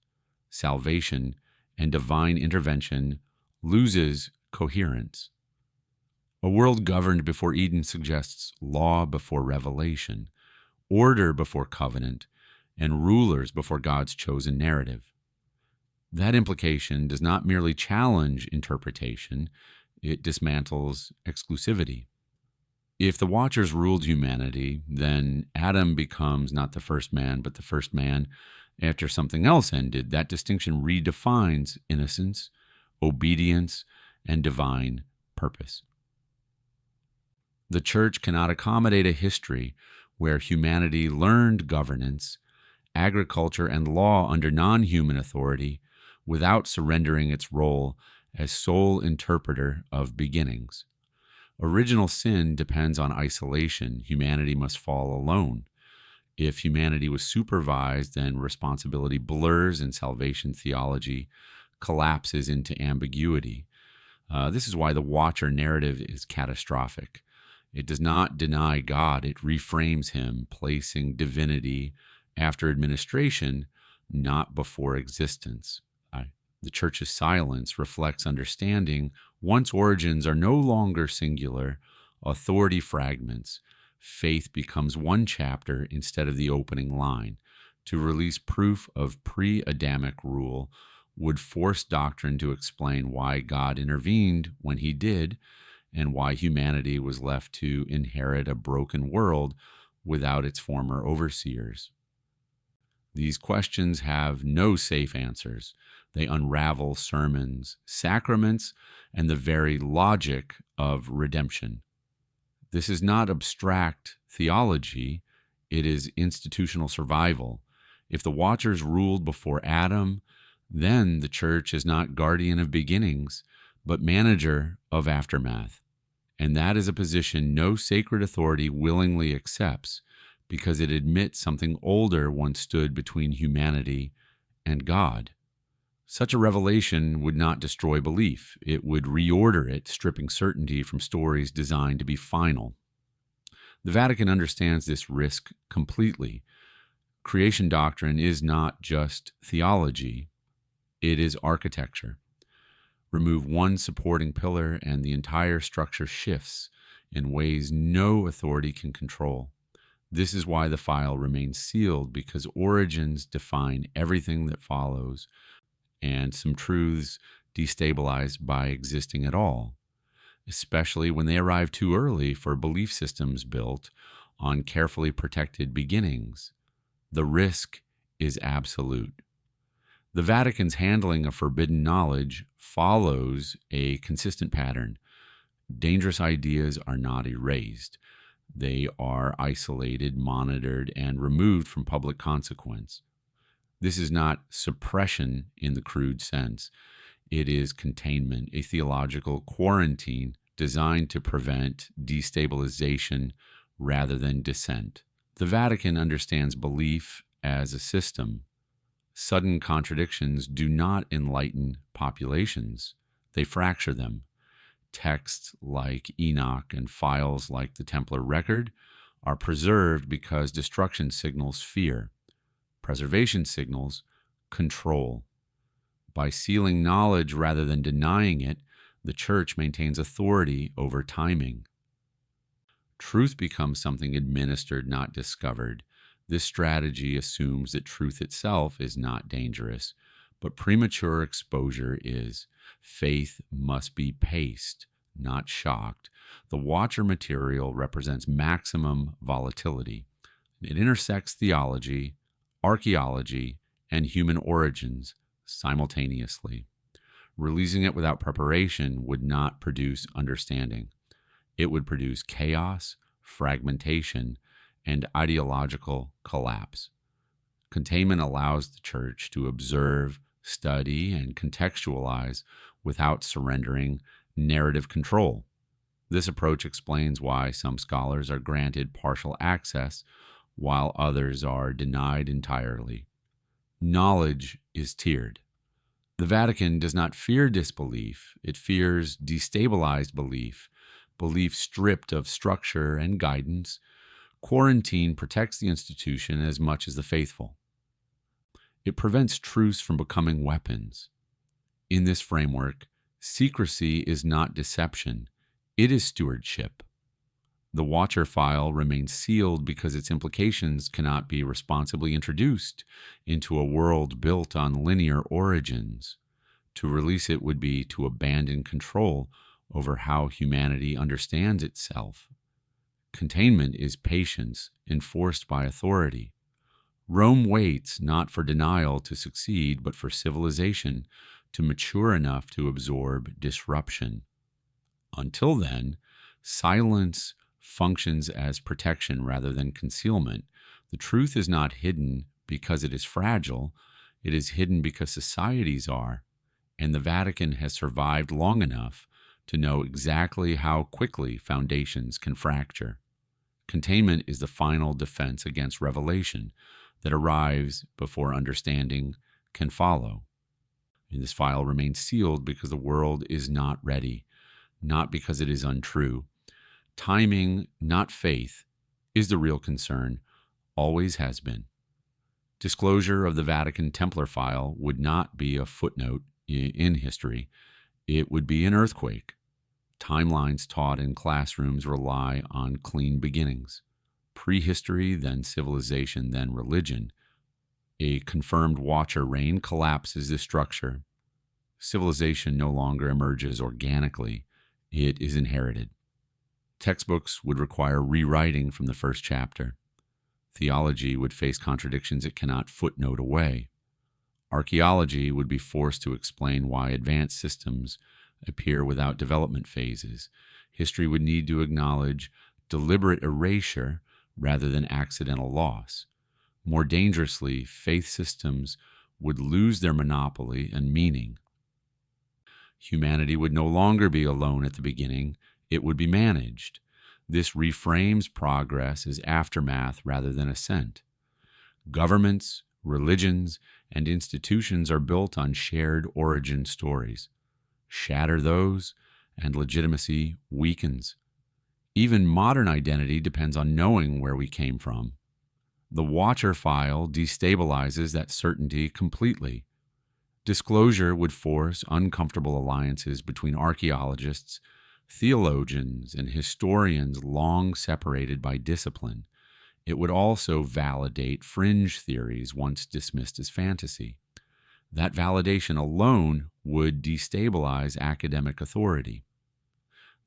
salvation, and divine intervention loses coherence. A world governed before Eden suggests law before revelation, order before covenant, and rulers before God's chosen narrative. That implication does not merely challenge interpretation, it dismantles exclusivity. If the Watchers ruled humanity, then Adam becomes not the first man, but the first man after something else ended. That distinction redefines innocence, obedience, and divine purpose. The Church cannot accommodate a history where humanity learned governance, agriculture, and law under non-human authority without surrendering its role as sole interpreter of beginnings. Original sin depends on isolation. Humanity must fall alone. If humanity was supervised, then responsibility blurs and salvation theology collapses into ambiguity. This is why the Watcher narrative is catastrophic. It does not deny God, it reframes him, placing divinity after administration, not before existence. The Church's silence reflects understanding. Once origins are no longer singular, authority fragments, faith becomes one chapter instead of the opening line. To release proof of pre-Adamic rule would force doctrine to explain why God intervened when he did, and why humanity was left to inherit a broken world without its former overseers. These questions have no safe answers. They unravel sermons, sacraments, and the very logic of redemption. This is not abstract theology, it is institutional survival. If the Watchers ruled before Adam, then the Church is not guardian of beginnings, but manager of aftermath. And that is a position no sacred authority willingly accepts, because it admits something older once stood between humanity and God. Such a revelation would not destroy belief. It would reorder it, stripping certainty from stories designed to be final. The Vatican understands this risk completely. Creation doctrine is not just theology, it is architecture. Remove one supporting pillar and the entire structure shifts in ways no authority can control. This is why the file remains sealed, because origins define everything that follows, and some truths destabilize by existing at all, especially when they arrive too early for belief systems built on carefully protected beginnings. The risk is absolute. The Vatican's handling of forbidden knowledge follows a consistent pattern. Dangerous ideas are not erased. They are isolated, monitored, and removed from public consequence. This is not suppression in the crude sense. It is containment, a theological quarantine designed to prevent destabilization rather than dissent. The Vatican understands belief as a system. Sudden contradictions do not enlighten populations. They fracture them. Texts like Enoch and files like the Templar record are preserved because destruction signals fear. Preservation signals control. By sealing knowledge rather than denying it, the Church maintains authority over timing. Truth becomes something administered, not discovered. This strategy assumes that truth itself is not dangerous, but premature exposure is. Faith must be paced, not shocked. The Watcher material represents maximum volatility. It intersects theology, archaeology, and human origins simultaneously. Releasing it without preparation would not produce understanding. It would produce chaos, fragmentation, and ideological collapse. Containment allows the church to observe, study, and contextualize without surrendering narrative control. This approach explains why some scholars are granted partial access while others are denied entirely. Knowledge is tiered. The Vatican does not fear disbelief, it fears destabilized belief, belief stripped of structure and guidance. Quarantine protects the institution as much as the faithful. It prevents truths from becoming weapons. In this framework, secrecy is not deception, it is stewardship. The Watcher file remains sealed because its implications cannot be responsibly introduced into a world built on linear origins. To release it would be to abandon control over how humanity understands itself. Containment is patience enforced by authority. Rome waits not for denial to succeed, but for civilization to mature enough to absorb disruption. Until then, silence functions as protection rather than concealment. The truth is not hidden because it is fragile, it is hidden because societies are, and the Vatican has survived long enough to know exactly how quickly foundations can fracture. Containment is the final defense against revelation that arrives before understanding can follow. And this file remains sealed because the world is not ready, not because it is untrue. Timing, not faith, is the real concern, always has been. Disclosure of the Vatican Templar file would not be a footnote in history. It would be an earthquake. Timelines taught in classrooms rely on clean beginnings. Prehistory, then civilization, then religion. A confirmed Watcher reign collapses this structure. Civilization no longer emerges organically. It is inherited. Textbooks would require rewriting from the first chapter. Theology would face contradictions it cannot footnote away. Archaeology would be forced to explain why advanced systems appear without development phases. History would need to acknowledge deliberate erasure rather than accidental loss. More dangerously, faith systems would lose their monopoly and meaning. Humanity would no longer be alone at the beginning. It would be managed. This reframes progress as aftermath rather than ascent. Governments, religions, and institutions are built on shared origin stories. Shatter those, and legitimacy weakens. Even modern identity depends on knowing where we came from. The Watcher file destabilizes that certainty completely. Disclosure would force uncomfortable alliances between archaeologists, theologians, and historians long separated by discipline. It would also validate fringe theories once dismissed as fantasy. That validation alone would destabilize academic authority.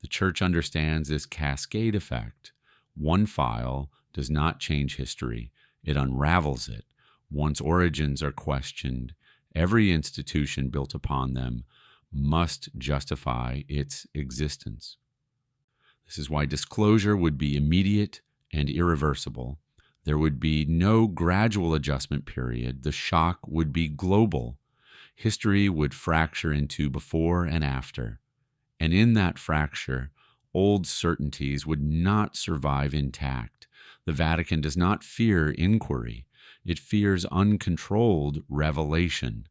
The Church understands this cascade effect. One file does not change history, it unravels it. Once origins are questioned, every institution built upon them must justify its existence. This is why disclosure would be immediate and irreversible. There would be no gradual adjustment period. The shock would be global. History would fracture into before and after. And in that fracture, old certainties would not survive intact. The Vatican does not fear inquiry. It fears uncontrolled revelation.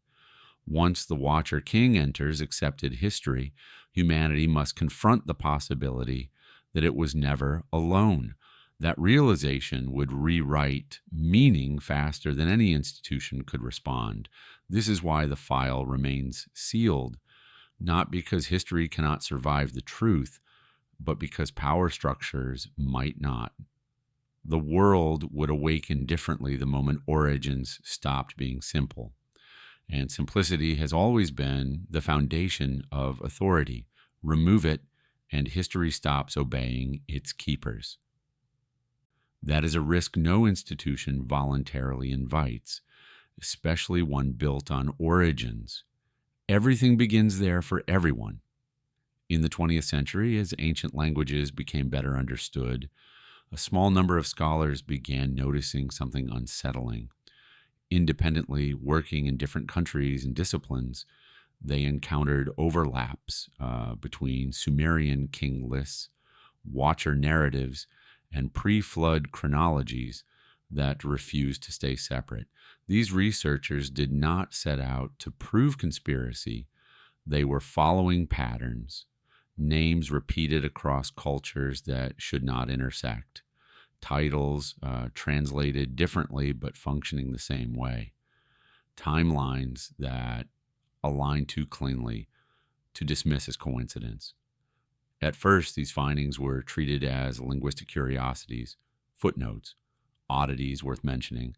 Once the Watcher King enters accepted history, humanity must confront the possibility that it was never alone. That realization would rewrite meaning faster than any institution could respond. This is why the file remains sealed, not because history cannot survive the truth, but because power structures might not. The world would awaken differently the moment origins stopped being simple. And simplicity has always been the foundation of authority. Remove it, and history stops obeying its keepers. That is a risk no institution voluntarily invites, especially one built on origins. Everything begins there for everyone. In the 20th century, as ancient languages became better understood, a small number of scholars began noticing something unsettling. Independently working in different countries and disciplines, they encountered overlaps between Sumerian king lists, watcher narratives, and pre-flood chronologies that refused to stay separate. These researchers did not set out to prove conspiracy. They were following patterns, names repeated across cultures that should not intersect, titles translated differently but functioning the same way, timelines that align too cleanly to dismiss as coincidence. At first, these findings were treated as linguistic curiosities, footnotes, oddities worth mentioning,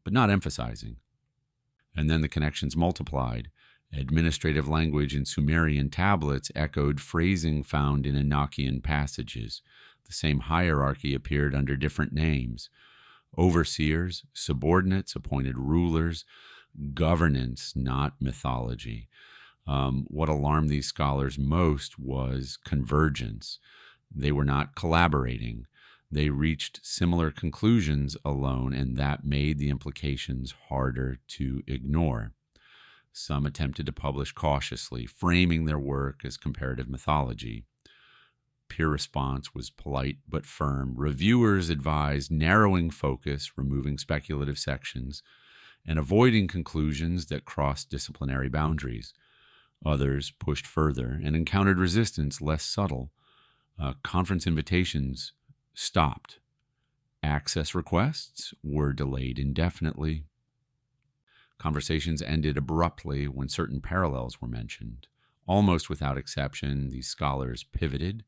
but not emphasizing. And then the connections multiplied. Administrative language in Sumerian tablets echoed phrasing found in Enochian passages. The same hierarchy appeared under different names. Overseers, subordinates, appointed rulers, governance, not mythology. What alarmed these scholars most was convergence. They were not collaborating. They reached similar conclusions alone, and that made the implications harder to ignore. Some attempted to publish cautiously, framing their work as comparative mythology. Peer response was polite but firm. Reviewers advised narrowing focus, removing speculative sections, and avoiding conclusions that crossed disciplinary boundaries. Others pushed further and encountered resistance less subtle. Conference invitations stopped. Access requests were delayed indefinitely. Conversations ended abruptly when certain parallels were mentioned. Almost without exception, these scholars pivoted.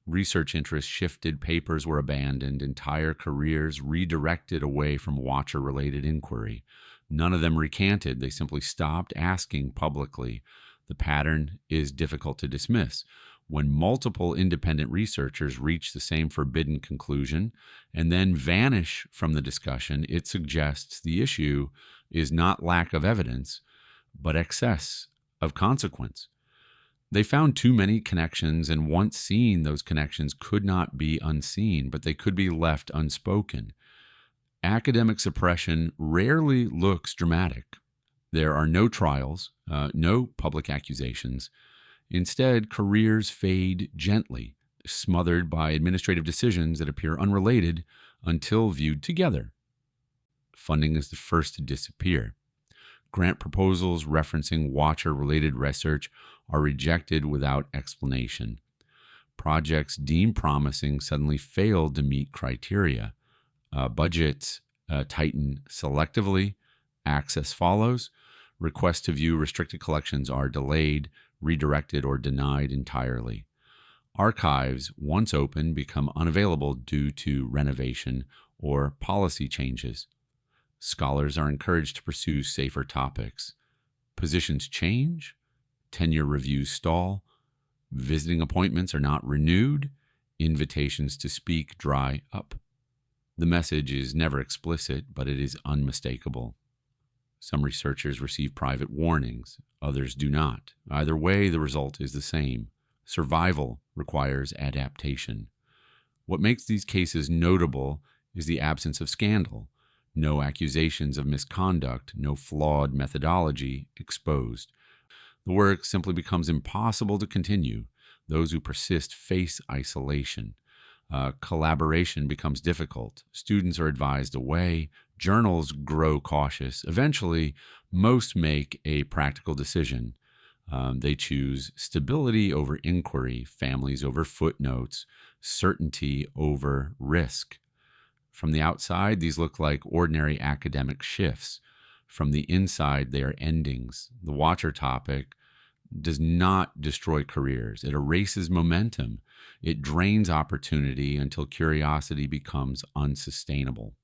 Research interests shifted, papers were abandoned, entire careers redirected away from Watcher-related inquiry. None of them recanted. They simply stopped asking publicly. The pattern is difficult to dismiss. When multiple independent researchers reach the same forbidden conclusion and then vanish from the discussion, it suggests the issue is not lack of evidence, but excess of consequence. They found too many connections, and once seen, those connections could not be unseen, but they could be left unspoken. Academic suppression rarely looks dramatic. There are no trials, no public accusations. Instead, careers fade gently, smothered by administrative decisions that appear unrelated until viewed together. Funding is the first to disappear. Grant proposals referencing Watcher-related research are rejected without explanation. Projects deemed promising suddenly fail to meet criteria. Budgets tighten selectively. Access follows. Requests to view restricted collections are delayed, redirected, or denied entirely. Archives, once open, become unavailable due to renovation or policy changes. Scholars are encouraged to pursue safer topics. Positions change, tenure reviews stall, visiting appointments are not renewed, invitations to speak dry up. The message is never explicit, but it is unmistakable. Some researchers receive private warnings, others do not. Either way, the result is the same. Survival requires adaptation. What makes these cases notable is the absence of scandal. No accusations of misconduct, no flawed methodology exposed. The work simply becomes impossible to continue. Those who persist face isolation. Collaboration becomes difficult. Students are advised away. Journals grow cautious. Eventually, most make a practical decision. They choose stability over inquiry, families over footnotes, certainty over risk. From the outside, these look like ordinary academic shifts. From the inside, they are endings. The Watcher topic does not destroy careers. It erases momentum. It drains opportunity until curiosity becomes unsustainable.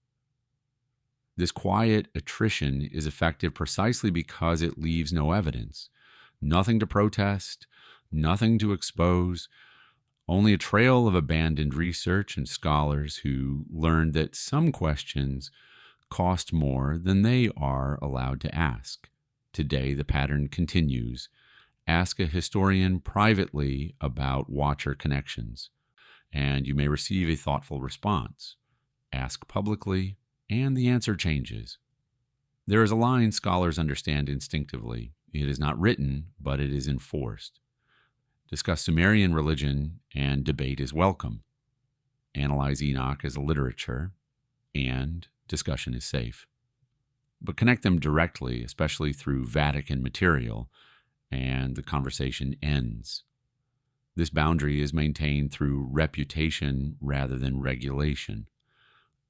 This quiet attrition is effective precisely because it leaves no evidence. Nothing to protest, nothing to expose, only a trail of abandoned research and scholars who learned that some questions cost more than they are allowed to ask. Today, the pattern continues. Ask a historian privately about Watcher connections, and you may receive a thoughtful response. Ask publicly, and the answer changes. There is a line scholars understand instinctively. It is not written, but it is enforced. Discuss Sumerian religion, and debate is welcome. Analyze Enoch as a literature, and discussion is safe. But connect them directly, especially through Vatican material, and the conversation ends. This boundary is maintained through reputation rather than regulation.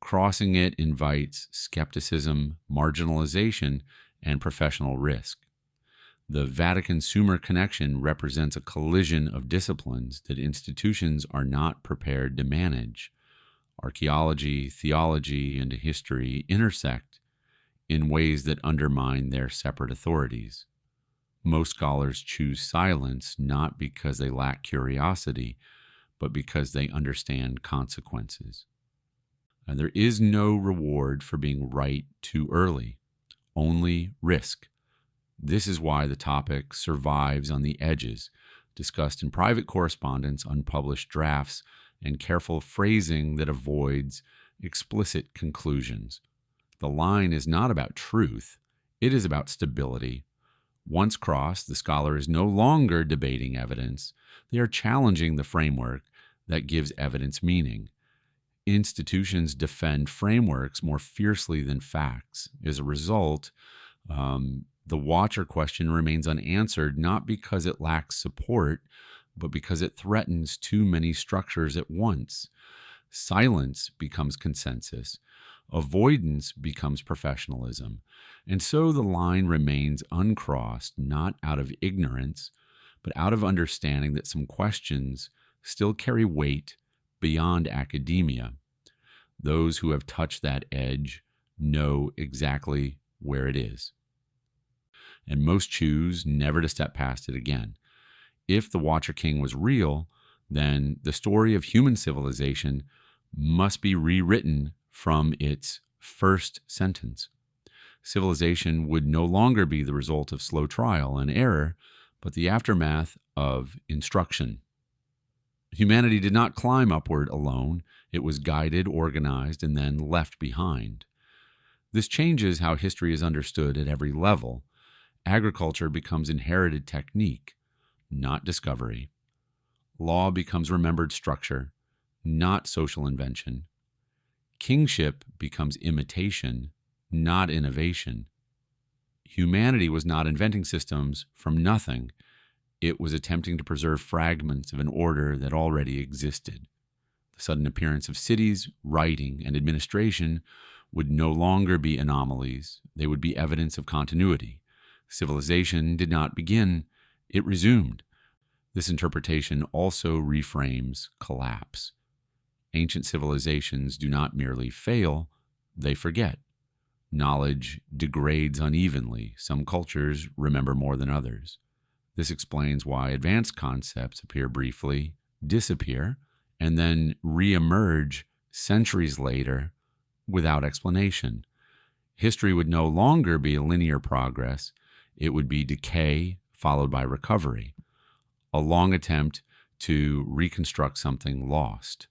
Crossing it invites skepticism, marginalization, and professional risk. The Vatican-Sumer connection represents a collision of disciplines that institutions are not prepared to manage. Archaeology, theology, and history intersect in ways that undermine their separate authorities. Most scholars choose silence not because they lack curiosity, but because they understand consequences. And there is no reward for being right too early, only risk. This is why the topic survives on the edges, discussed in private correspondence, unpublished drafts, and careful phrasing that avoids explicit conclusions. The line is not about truth, it is about stability. Once crossed, the scholar is no longer debating evidence. They are challenging the framework that gives evidence meaning. Institutions defend frameworks more fiercely than facts. As a result, the Watcher question remains unanswered, not because it lacks support, but because it threatens too many structures at once. Silence becomes consensus. Avoidance becomes professionalism. And so the line remains uncrossed, not out of ignorance, but out of understanding that some questions still carry weight beyond academia. Those who have touched that edge know exactly where it is. And most choose never to step past it again. If the Watcher King was real, then the story of human civilization must be rewritten from its first sentence. Civilization would no longer be the result of slow trial and error, but the aftermath of instruction. Humanity did not climb upward alone. It was guided, organized, and then left behind. This changes how history is understood at every level. Agriculture becomes inherited technique, not discovery. Law becomes remembered structure, not social invention. Kingship becomes imitation, not innovation. Humanity was not inventing systems from nothing. It was attempting to preserve fragments of an order that already existed. The sudden appearance of cities, writing, and administration would no longer be anomalies. They would be evidence of continuity. Civilization did not begin, it resumed. This interpretation also reframes collapse. Ancient civilizations do not merely fail, they forget. Knowledge degrades unevenly. Some cultures remember more than others. This explains why advanced concepts appear briefly, disappear, and then re-emerge centuries later without explanation. History would no longer be a linear progress. It would be decay followed by recovery, a long attempt to reconstruct something lost.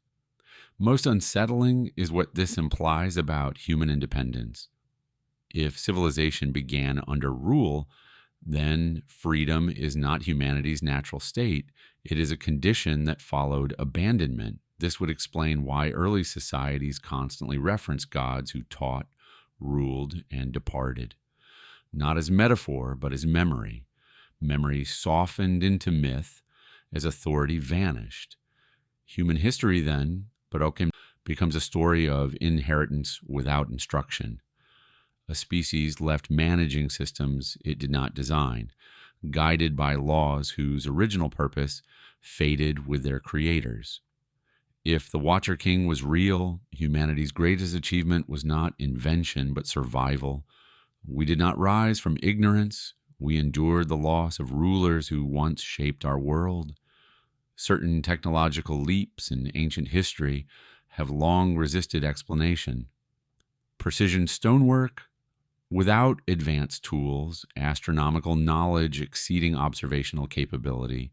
Most unsettling is what this implies about human independence. If civilization began under rule, then freedom is not humanity's natural state. It is a condition that followed abandonment. This would explain why early societies constantly reference gods who taught, ruled, and departed. Not as metaphor, but as memory. Memory softened into myth as authority vanished. Human history then, becomes a story of inheritance without instruction. A species left managing systems it did not design, guided by laws whose original purpose faded with their creators. If the Watcher King was real, humanity's greatest achievement was not invention but survival. We did not rise from ignorance. We endured the loss of rulers who once shaped our world. Certain technological leaps in ancient history have long resisted explanation. Precision stonework without advanced tools, astronomical knowledge exceeding observational capability,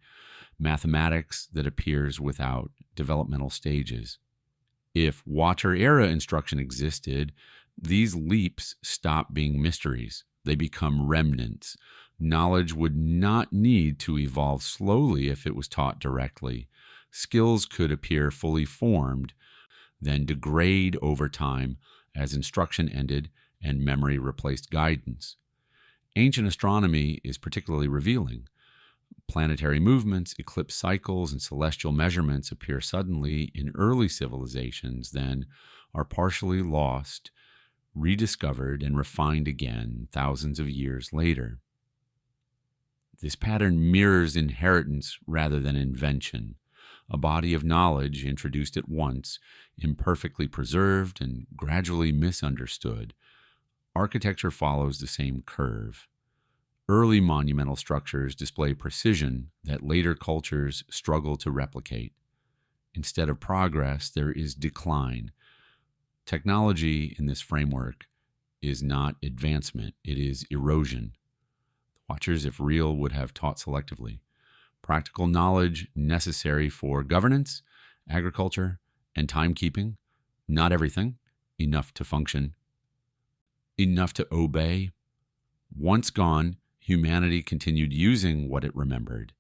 mathematics that appears without developmental stages. If Watcher-era instruction existed, these leaps stop being mysteries. They become remnants. Knowledge would not need to evolve slowly if it was taught directly. Skills could appear fully formed, then degrade over time as instruction ended and memory replaced guidance. Ancient astronomy is particularly revealing. Planetary movements, eclipse cycles, and celestial measurements appear suddenly in early civilizations, then are partially lost, rediscovered, and refined again thousands of years later. This pattern mirrors inheritance rather than invention, a body of knowledge introduced at once, imperfectly preserved, and gradually misunderstood. Architecture follows the same curve. Early monumental structures display precision that later cultures struggle to replicate. Instead of progress, there is decline. Technology in this framework is not advancement, it is erosion. Watchers, if real, would have taught selectively. Practical knowledge necessary for governance, agriculture, and timekeeping. Not everything. Enough to function. Enough to obey. Once gone, humanity continued using what it remembered.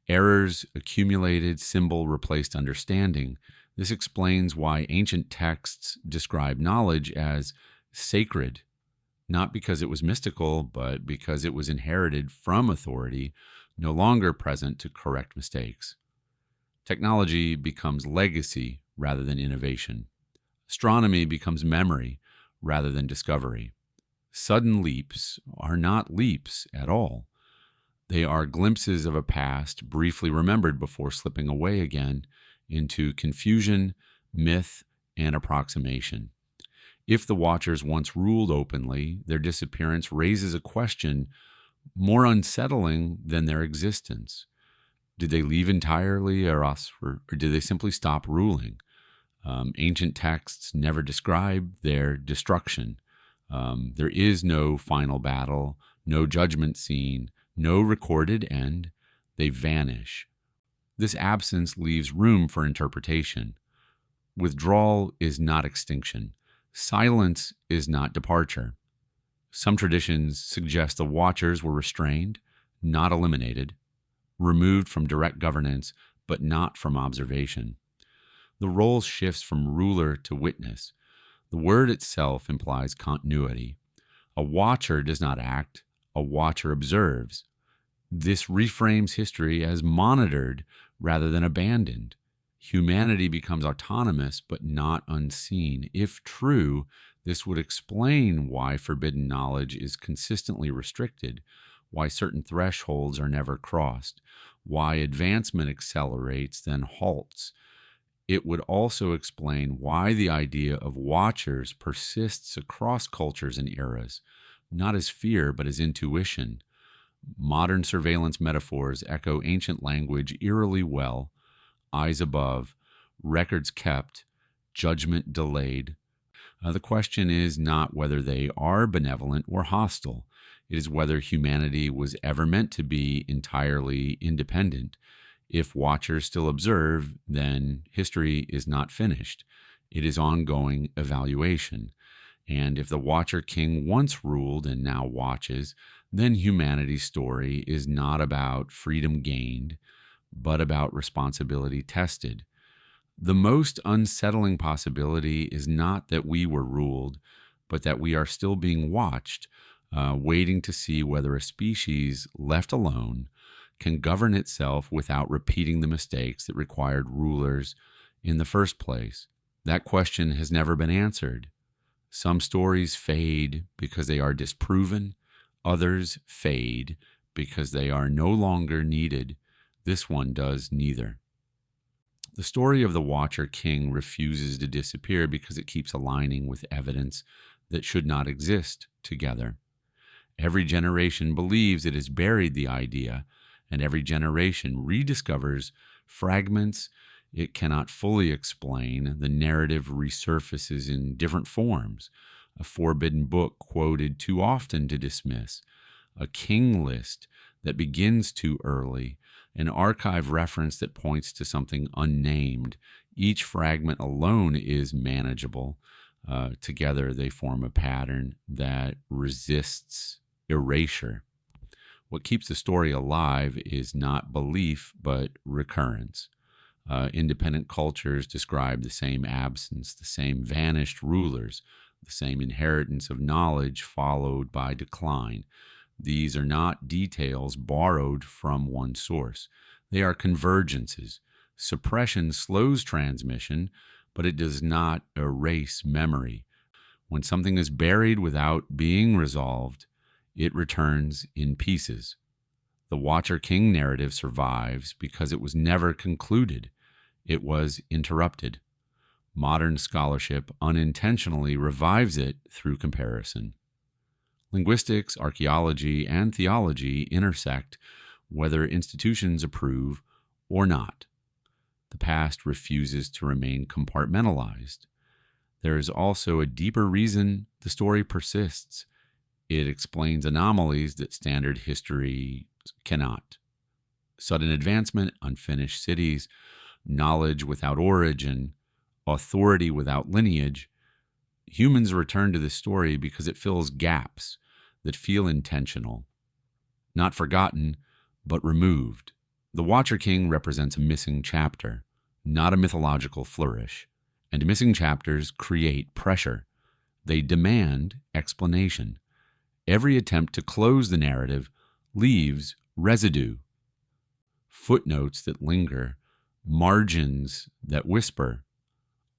Errors accumulated, symbol replaced understanding. This explains why ancient texts describe knowledge as sacred, not because it was mystical, but because it was inherited from authority, no longer present to correct mistakes. Technology becomes legacy rather than innovation. Astronomy becomes memory rather than discovery. Sudden leaps are not leaps at all. They are glimpses of a past briefly remembered before slipping away again into confusion, myth, and approximation. If the Watchers once ruled openly, their disappearance raises a question more unsettling than their existence. Did they leave entirely, or did they simply stop ruling? Ancient texts never describe their destruction. There is no final battle, no judgment scene, no recorded end. They vanish. This absence leaves room for interpretation. Withdrawal is not extinction. Silence is not departure. Some traditions suggest the Watchers were restrained, not eliminated, removed from direct governance, but not from observation. The role shifts from ruler to witness. The word itself implies continuity. A watcher does not act, a watcher observes. This reframes history as monitored rather than abandoned. Humanity becomes autonomous but not unseen. If true, this would explain why forbidden knowledge is consistently restricted, why certain thresholds are never crossed, why advancement accelerates then halts. It would also explain why the idea of watchers persists across cultures and eras, not as fear but as intuition. Modern surveillance metaphors echo ancient language eerily well: eyes above, records kept, judgment delayed. The question is not whether they are benevolent or hostile. It is whether humanity was ever meant to be entirely independent. If watchers still observe, then history is not finished. It is ongoing evaluation. And if the Watcher King once ruled and now watches, then humanity's story is not about freedom gained, but about responsibility tested. The most unsettling possibility is not that we were ruled, but that we are still being watched, waiting to see whether a species left alone can govern itself without repeating the mistakes that required rulers in the first place. That question has never been answered. Some stories fade because they are disproven. Others fade because they are no longer needed. This one does neither. The story of the Watcher King refuses to disappear because it keeps aligning with evidence that should not exist together. Every generation believes it has buried the idea, and every generation rediscovers Fragments it cannot fully explain. The narrative resurfaces in different forms. A forbidden book quoted too often to dismiss, a king list that begins too early, an archive reference that points to something unnamed. Each fragment alone is manageable. Together, they form a pattern that resists erasure. What keeps the story alive is not belief, but recurrence. Independent cultures describe the same absence, the same vanished rulers, the same inheritance of knowledge followed by decline. These are not details borrowed from one source. They are convergences. Suppression slows transmission, but it does not erase memory. When something is buried without being resolved, it returns in pieces. The Watcher King narrative survives because it was never concluded. It was interrupted. Modern scholarship unintentionally revives it through comparison. Linguistics, archaeology, and theology intersect whether institutions approve or not. The past refuses to remain compartmentalized. There is also a deeper reason the story persists. It explains anomalies that standard history cannot. Sudden advancement, unfinished cities, knowledge without origin, authority without lineage. Humans return to this story because it fills gaps that feel intentional, not forgotten, but removed. The Watcher King represents a missing chapter, not a mythological flourish, and missing chapters create pressure. They demand explanation. Every attempt to close the narrative leaves residue, footnotes that linger, margins that whisper,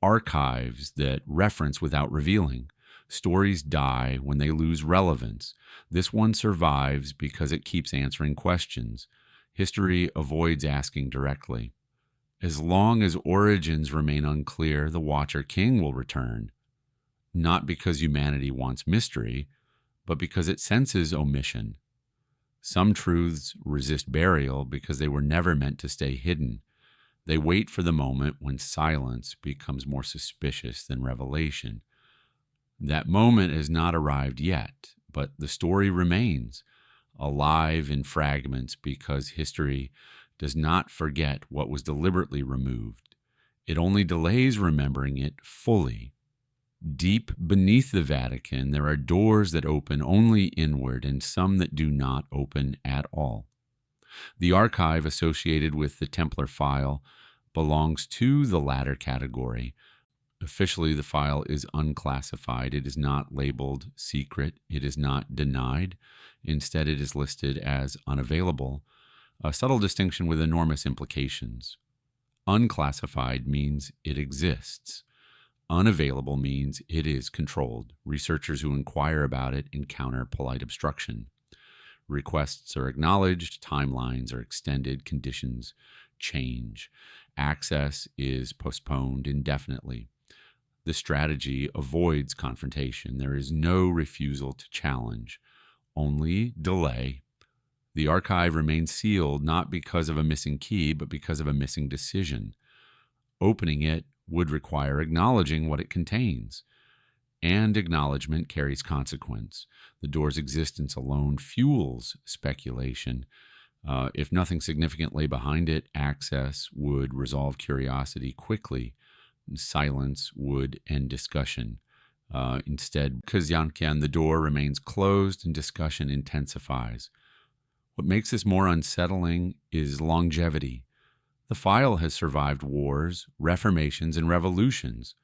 archives that reference without revealing. Stories die when they lose relevance. This one survives because it keeps answering questions. History avoids asking directly. As long as origins remain unclear, the Watcher King will return, not because humanity wants mystery, but because it senses omission. Some truths resist burial because they were never meant to stay hidden. They wait for the moment when silence becomes more suspicious than revelation. That moment has not arrived yet, but the story remains alive in fragments because history does not forget what was deliberately removed. It only delays remembering it fully. Deep beneath the Vatican, there are doors that open only inward and some that do not open at all. The archive associated with the Templar file belongs to the latter category. Officially, the file is unclassified. It is not labeled secret. It is not denied. Instead, it is listed as unavailable, a subtle distinction with enormous implications. Unclassified means it exists. Unavailable means it is controlled. Researchers who inquire about it encounter polite obstruction. Requests are acknowledged, timelines are extended, conditions change. Access is postponed indefinitely. The strategy avoids confrontation. There is no refusal to challenge, only delay. The archive remains sealed not because of a missing key, but because of a missing decision. Opening it would require acknowledging what it contains, and acknowledgement carries consequence. The door's existence alone fuels speculation. If nothing significant lay behind it, access would resolve curiosity quickly. Silence would end discussion. Instead, because Yankian, the door remains closed and discussion intensifies. What makes this more unsettling is longevity. The file has survived wars, reformations, and revolutions.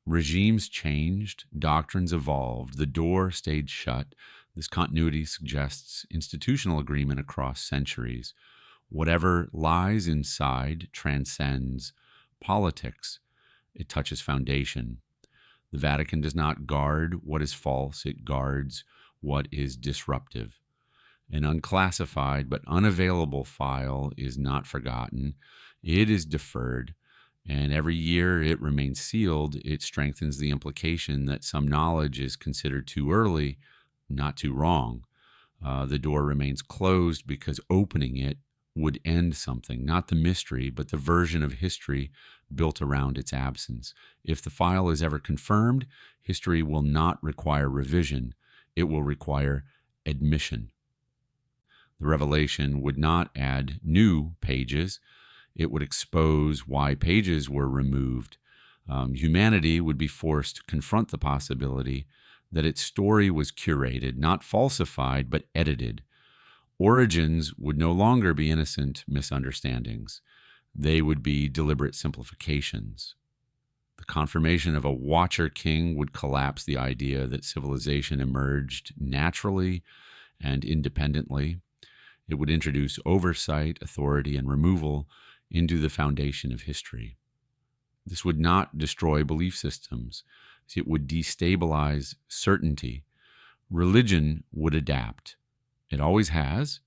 Regimes changed, doctrines evolved, the door stayed shut. This continuity suggests institutional agreement across centuries. Whatever lies inside transcends politics. It touches foundation. The Vatican does not guard what is false, it guards what is disruptive. An unclassified but unavailable file is not forgotten. It is deferred, and every year it remains sealed. It strengthens the implication that some knowledge is considered too early, not too wrong. The door remains closed because opening it would end something, not the mystery, but the version of history built around its absence. If the file is ever confirmed, history will not require revision, it will require admission. The revelation would not add new pages, it would expose why pages were removed. Humanity would be forced to confront the possibility that its story was curated, not falsified, but edited. Origins would no longer be innocent misunderstandings. They would be deliberate simplifications. The confirmation of a Watcher king would collapse the idea that civilization emerged naturally and independently. It would introduce oversight, authority, and removal into the foundation of history. This would not destroy belief systems. It would destabilize certainty. Religion would adapt. It always has,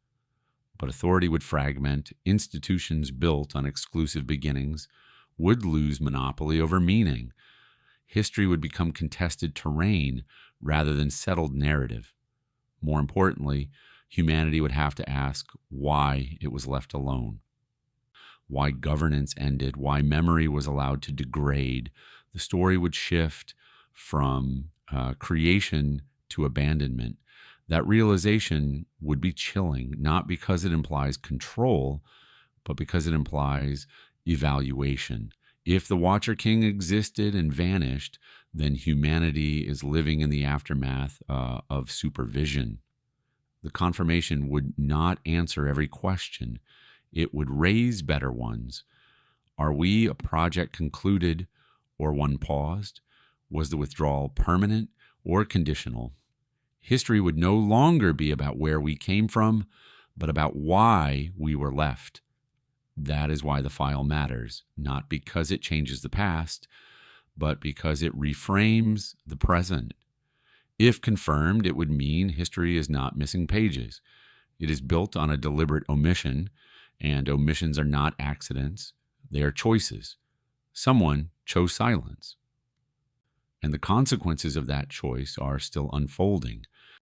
but authority would fragment. Institutions built on exclusive beginnings would lose monopoly over meaning. History would become contested terrain rather than settled narrative. More importantly, humanity would have to ask why it was left alone, why governance ended, why memory was allowed to degrade. The story would shift from creation to abandonment. That realization would be chilling, not because it implies control, but because it implies evaluation. If the Watcher King existed and vanished, then humanity is living in the aftermath of supervision. The confirmation would not answer every question. It would raise better ones. Are we a project concluded or one paused? Was the withdrawal permanent or conditional? History would no longer be about where we came from, but about why we were left. That is why the file matters, not because it changes the past, but because it reframes the present. If confirmed, it would mean history is not missing pages. It is built on a deliberate omission, and omissions are not accidents, they are choices. Someone chose silence. And the consequences of that choice are still unfolding.